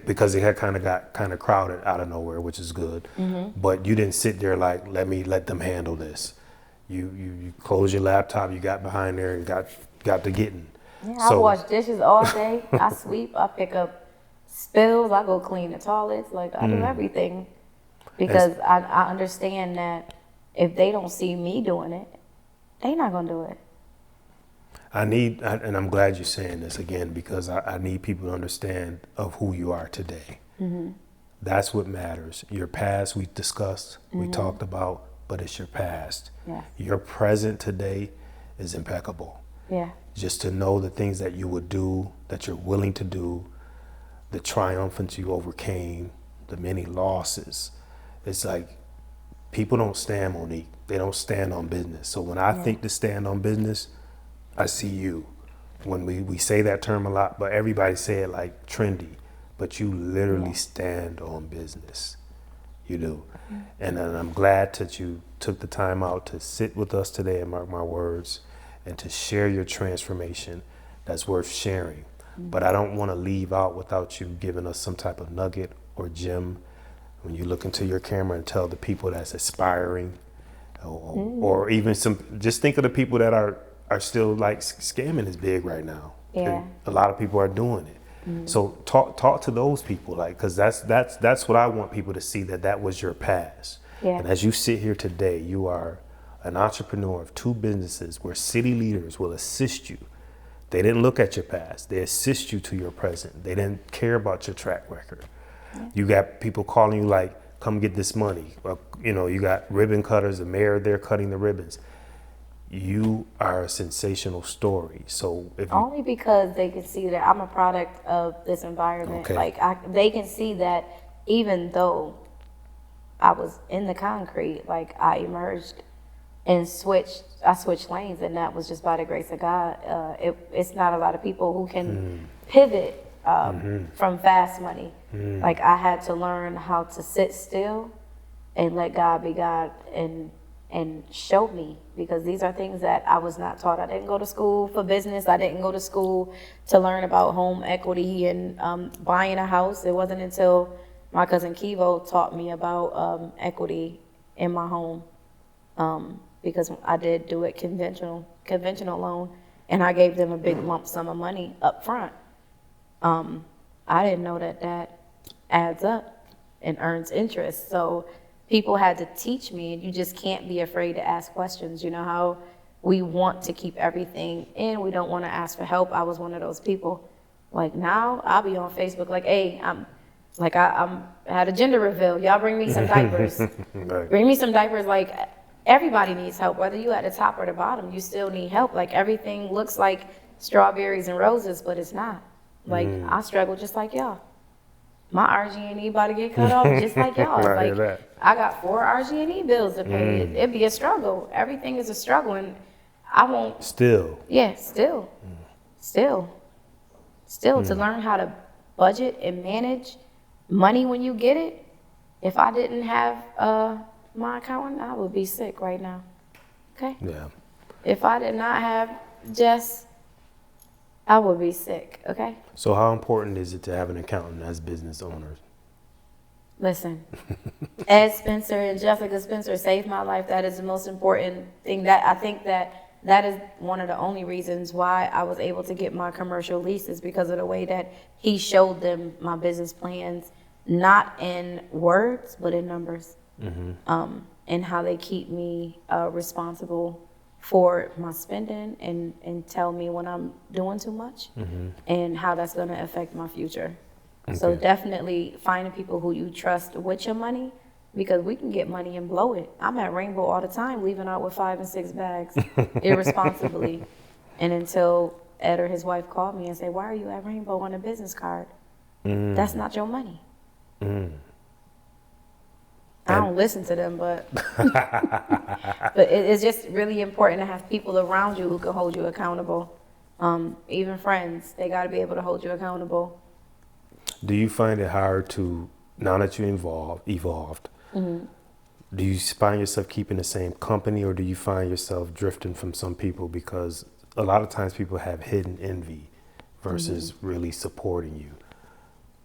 Because it had got crowded out of nowhere, which is good. But you didn't sit there like, let them handle this. You closed your laptop, you got behind there and got to getting. Yeah, I wash dishes all day. I sweep, I pick up spills, I go clean the toilets. Like, I do everything because I understand that if they don't see me doing it, they not gonna do it. And I'm glad you're saying this again, because I need people to understand of who you are today. That's what matters. Your past we discussed, we talked about, but it's your past. Yeah. Your present today is impeccable. Yeah. Just to know the things that you would do, that you're willing to do, the triumphants you overcame, the many losses. It's like, people don't stand, Monique. They don't stand on business. So when I think to stand on business, I see you. When we say that term a lot, but everybody say it like trendy. but you literally stand on business. You do. And I'm glad that you took the time out to sit with us today and Mark My Words and to share your transformation that's worth sharing. But I don't want to leave out without you giving us some type of nugget or gem when you look into your camera and tell the people that's aspiring or even just think of the people that are still like scamming is big right now. Yeah. And a lot of people are doing it. So talk to those people, like, because that's what I want people to see, that was your past. Yeah. And as you sit here today, you are an entrepreneur of 2 businesses where city leaders will assist you. They didn't look at your past. They assist you to your present. They didn't care about your track record. Yeah. You got people calling you like, come get this money. Or, you got ribbon cutters, the mayor there cutting the ribbons. You are a sensational story. So only because they can see that I'm a product of this environment. Okay. Like they can see that even though I was in the concrete, like I emerged and I switched lanes, and that was just by the grace of God. It's not a lot of people who can pivot from fast money. Like I had to learn how to sit still and let God be God and show me, because these are things that I was not taught. I didn't go to school for business. I didn't go to school to learn about home equity and buying a house. It wasn't until my cousin Kivo taught me about equity in my home, because I did do it conventional loan, and I gave them a big lump sum of money up front. I didn't know that adds up and earns interest. So people had to teach me, and you just can't be afraid to ask questions. You know how we want to keep everything in, we don't want to ask for help. I was one of those people. Like now I'll be on Facebook like, hey, I had a gender reveal. Y'all bring me some diapers. Right. Bring me some diapers. Like everybody needs help, whether you at the top or the bottom, you still need help. Like everything looks like strawberries and roses, but it's not. Like I struggle just like y'all. My RG&E about to get cut off just like y'all. Like I got 4 RG&E bills to pay. It'd be a struggle. Everything is a struggle, and I won't. Still. Yeah, still to learn how to budget and manage money when you get it. If I didn't have my accountant, I would be sick right now. Okay. Yeah. If I did not have Jess, I would be sick, okay? So how important is it to have an accountant as business owners? Listen, Ed Spencer and Jessica Spencer saved my life. That is the most important thing. That I think that is one of the only reasons why I was able to get my commercial leases, because of the way that he showed them my business plans, not in words, but in numbers. And how they keep me responsible for my spending and tell me when I'm doing too much and how that's going to affect my future. Okay. So definitely finding people who you trust with your money, because we can get money and blow it. I'm at Rainbow all the time, leaving out with 5 and 6 bags irresponsibly. And until Ed or his wife called me and say, why are you at Rainbow on a business card? That's not your money. I don't listen to them, but but it's just really important to have people around you who can hold you accountable. Even friends, they got to be able to hold you accountable. Do you find it hard to, now that you evolved, do you find yourself keeping the same company, or do you find yourself drifting from some people? Because a lot of times people have hidden envy versus really supporting you.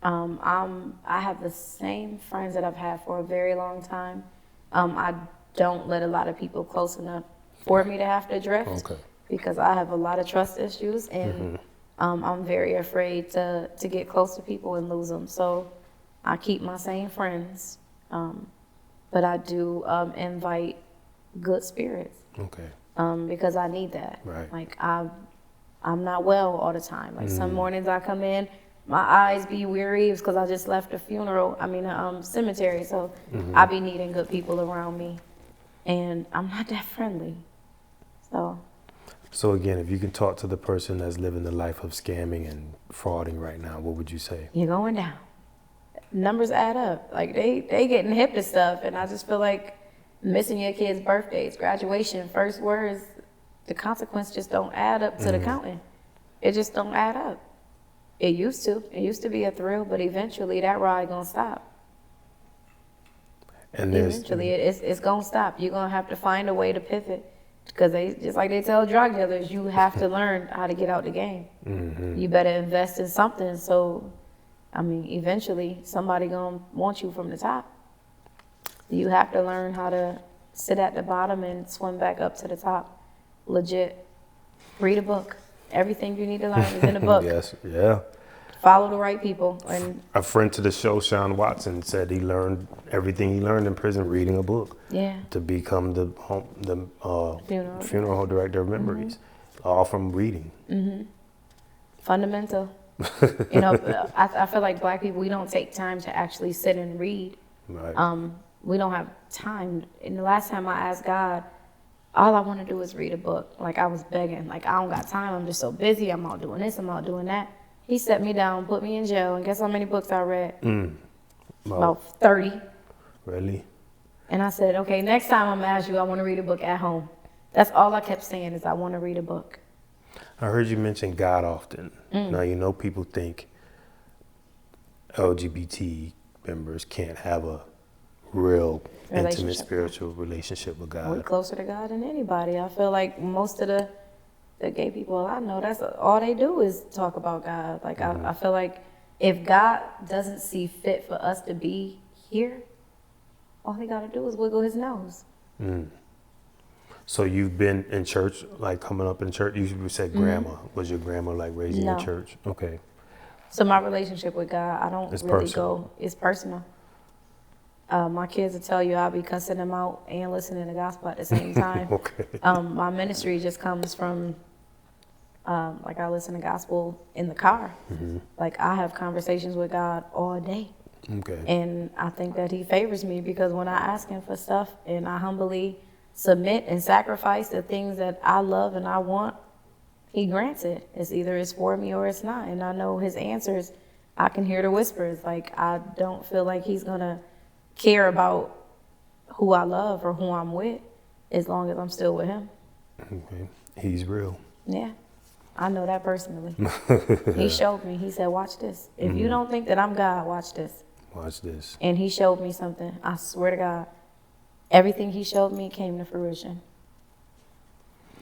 I have the same friends that I've had for a very long time. I don't let a lot of people close enough for me to have to drift, because I have a lot of trust issues, and I'm very afraid to get close to people and lose them. So I keep my same friends, but I do invite good spirits. Because I need that. Right. Like I'm not well all the time. Like some mornings I come in, my eyes be weary because I just left a cemetery. So I be needing good people around me, and I'm not that friendly. So again, if you can talk to the person that's living the life of scamming and frauding right now, what would you say? You're going down. Numbers add up. Like they getting hip to stuff, and I just feel like missing your kids' birthdays, graduation, first words, the consequence just don't add up to the counting. It just don't add up. It used to. It used to be a thrill, but eventually that ride gonna stop. And there's Eventually, it's gonna stop. You're gonna have to find a way to pivot, because they just like they tell drug dealers, you have to learn how to get out the game. You better invest in something. So, I mean, eventually somebody gonna want you from the top. You have to learn how to sit at the bottom and swim back up to the top. Legit. Read a book. Everything you need to learn is in a book. yes, yeah. Follow the right people. And A friend to the show, Sean Watson, said he learned everything he learned in prison reading a book. yeah, To become the funeral home director of memories, all from reading. fundamental. I feel like Black people, we don't take time to actually sit and read. Right. We don't have time. And the last time I asked God, all I want to do is read a book. Like, I was begging. Like, I don't got time. I'm just so busy. I'm out doing this. I'm out doing that. He set me down, put me in jail, and guess how many books I read? About 30. Really? And I said, okay, next time I'm going to ask you, I want to read a book at home. That's all I kept saying is I want to read a book. I heard you mention God often. Now, people think LGBT members can't have a real intimate spiritual relationship with God. We're closer to God than anybody. I feel like most of the gay people I know, that's all they do is talk about God. Like, I feel like if God doesn't see fit for us to be here, all he got to do is wiggle his nose. So you've been in church, like coming up in church. You said grandma. Was your grandma like raised in your church? Okay. So my relationship with God, I don't It's really personal. go. It's personal. My kids will tell you I'll be cussing them out and listening to gospel at the same time. Okay. My ministry just comes from, like, I listen to gospel in the car. Like, I have conversations with God all day. Okay. And I think that he favors me because when I ask him for stuff and I humbly submit and sacrifice the things that I love and I want, he grants it. It's either it's for me or it's not. And I know his answers. I can hear the whispers. Like, I don't feel like he's going to care about who I love or who I'm with as long as I'm still with him. Okay. He's real. Yeah. I know that personally. He showed me. He said, watch this. If you don't think that I'm God, watch this. Watch this. And he showed me something. I swear to God. Everything he showed me came to fruition.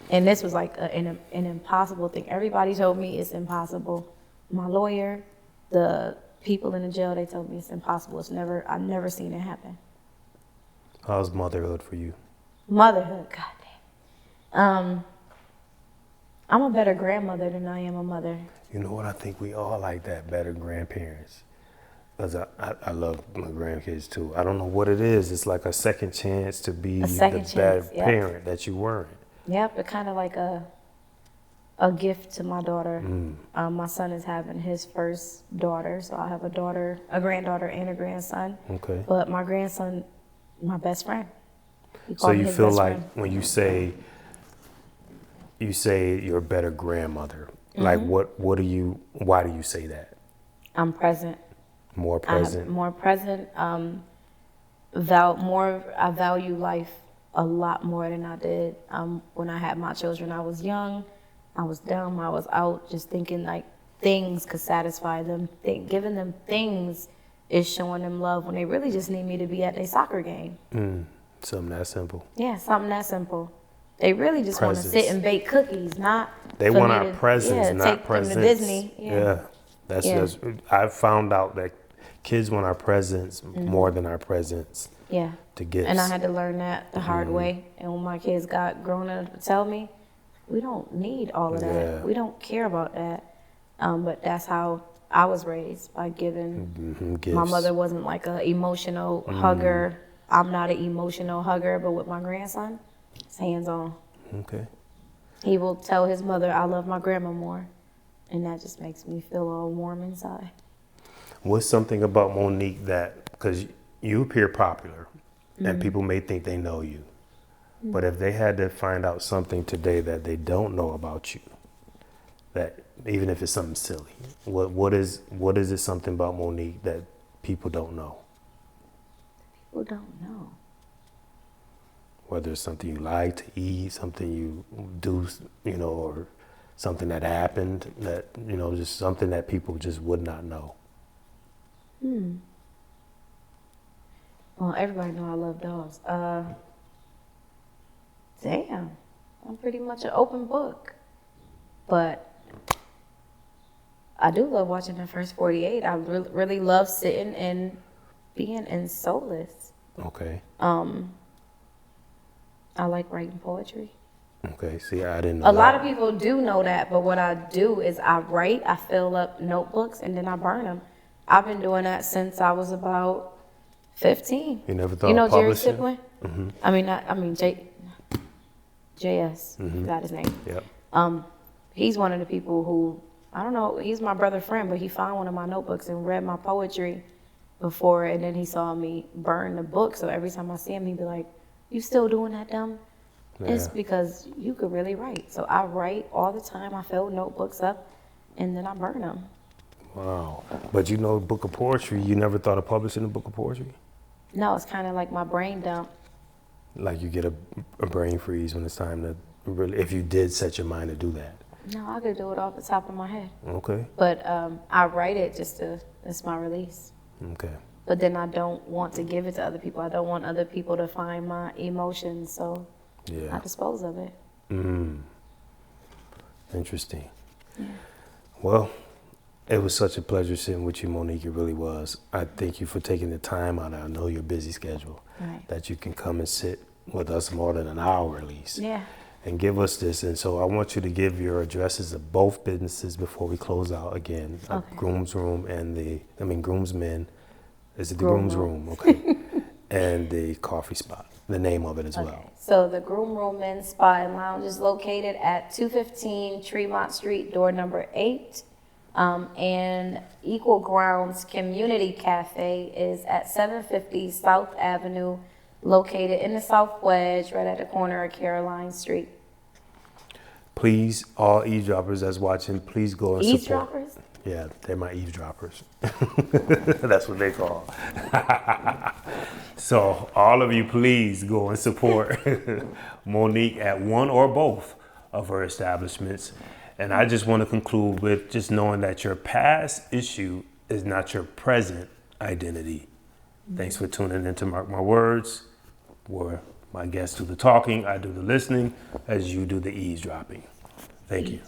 And this was like an impossible thing. Everybody told me it's impossible. My lawyer, the people in the jail, they told me it's impossible. I've never seen it happen. How's motherhood for you? Motherhood, goddamn. I'm a better grandmother than I am a mother. You know what? I think we all like that, better grandparents. Because I love my grandkids too. I don't know what it is. It's like a second chance to be the better parent that you weren't. Yep, it's kind of like a gift to my daughter. My son is having his first daughter, so I have a granddaughter, and a grandson. Okay. But my grandson, my best friend. So you feel like when you say you're a better grandmother, like why do you say that? I'm present. More present. More present. I value life a lot more than I did when I had my children. I was young, I was dumb, I was out just thinking like things could satisfy them. Giving them things is showing them love when they really just need me to be at their soccer game. Something that simple. Yeah, something that simple. They really just want to sit and bake cookies, not. They want our presence, not presents. Take them to Disney. Yeah. That's I've found out that kids want our presence more than our presents. Yeah. To gifts. And I had to learn that the hard way. And when my kids got grown enough to tell me, we don't need all of that. Yeah. We don't care about that. But that's how I was raised, by giving. Gifts. My mother wasn't like an emotional hugger. I'm not an emotional hugger, but with my grandson, it's hands on. Okay. He will tell his mother, I love my grandma more. And that just makes me feel all warm inside. What's something about Monique that, because you appear popular and people may think they know you, but if they had to find out something today that they don't know about you, that even if it's something silly, what is it something about Monique that people don't know? People don't know. Whether it's something you like to eat, something you do, or something that happened that, just something that people just would not know? Well, everybody know I love dogs. Damn, I'm pretty much an open book. But I do love watching the first 48. I really love sitting and being in solace. Okay. I like writing poetry. Okay, see, I didn't know A lot that. of people do know that, but what I do is I write, I fill up notebooks, and then I burn them. I've been doing that since I was about 15. You never thought You know of Jerry publishing? Sipling? JS, forgot his name. Yep. He's one of the people who, I don't know, he's my brother friend, but he found one of my notebooks and read my poetry before, and then he saw me burn the book. So every time I see him, he'd be like, "You still doing that, dumb?" It's Yeah. because you could really write. So I write all the time. I fill notebooks up, and then I burn them. Wow. But book of poetry, you never thought of publishing a book of poetry? No, it's kind of like my brain dump. Like you get a brain freeze when it's time to really, if you did set your mind to do that. No, I could do it off the top of my head. Okay. But I write it it's my release. Okay. But then I don't want to give it to other people. I don't want other people to find my emotions, so Yeah. I dispose of it. Interesting. Yeah. Well, it was such a pleasure sitting with you, Monique. It really was. I thank you for taking the time out. I know your busy schedule. Right. That you can come and sit with us more than an hour at least. Yeah. And give us this. And so I want you to give your addresses of both businesses before we close out again. Okay. Groom's Room and Groomsmen. Is it the Groom Groom's Room. Room? Okay. And the coffee spot. The name of it as well. Okay. So the Groom Room Men's Spa and Lounge is located at 215 Tremont Street, door number 8. And Equal Grounds Community Cafe is at 750 South Avenue, located in the South Wedge, right at the corner of Caroline Street. Please, all eavesdroppers that's watching, please go and support. Eavesdroppers? Yeah, they're my eavesdroppers. That's what they call. So all of you, please go and support Monique at one or both of her establishments. And I just want to conclude with just knowing that your past issue is not your present identity. Thanks for tuning in to Marc My Words, where my guests do the talking, I do the listening, as you do the eavesdropping. Thank you.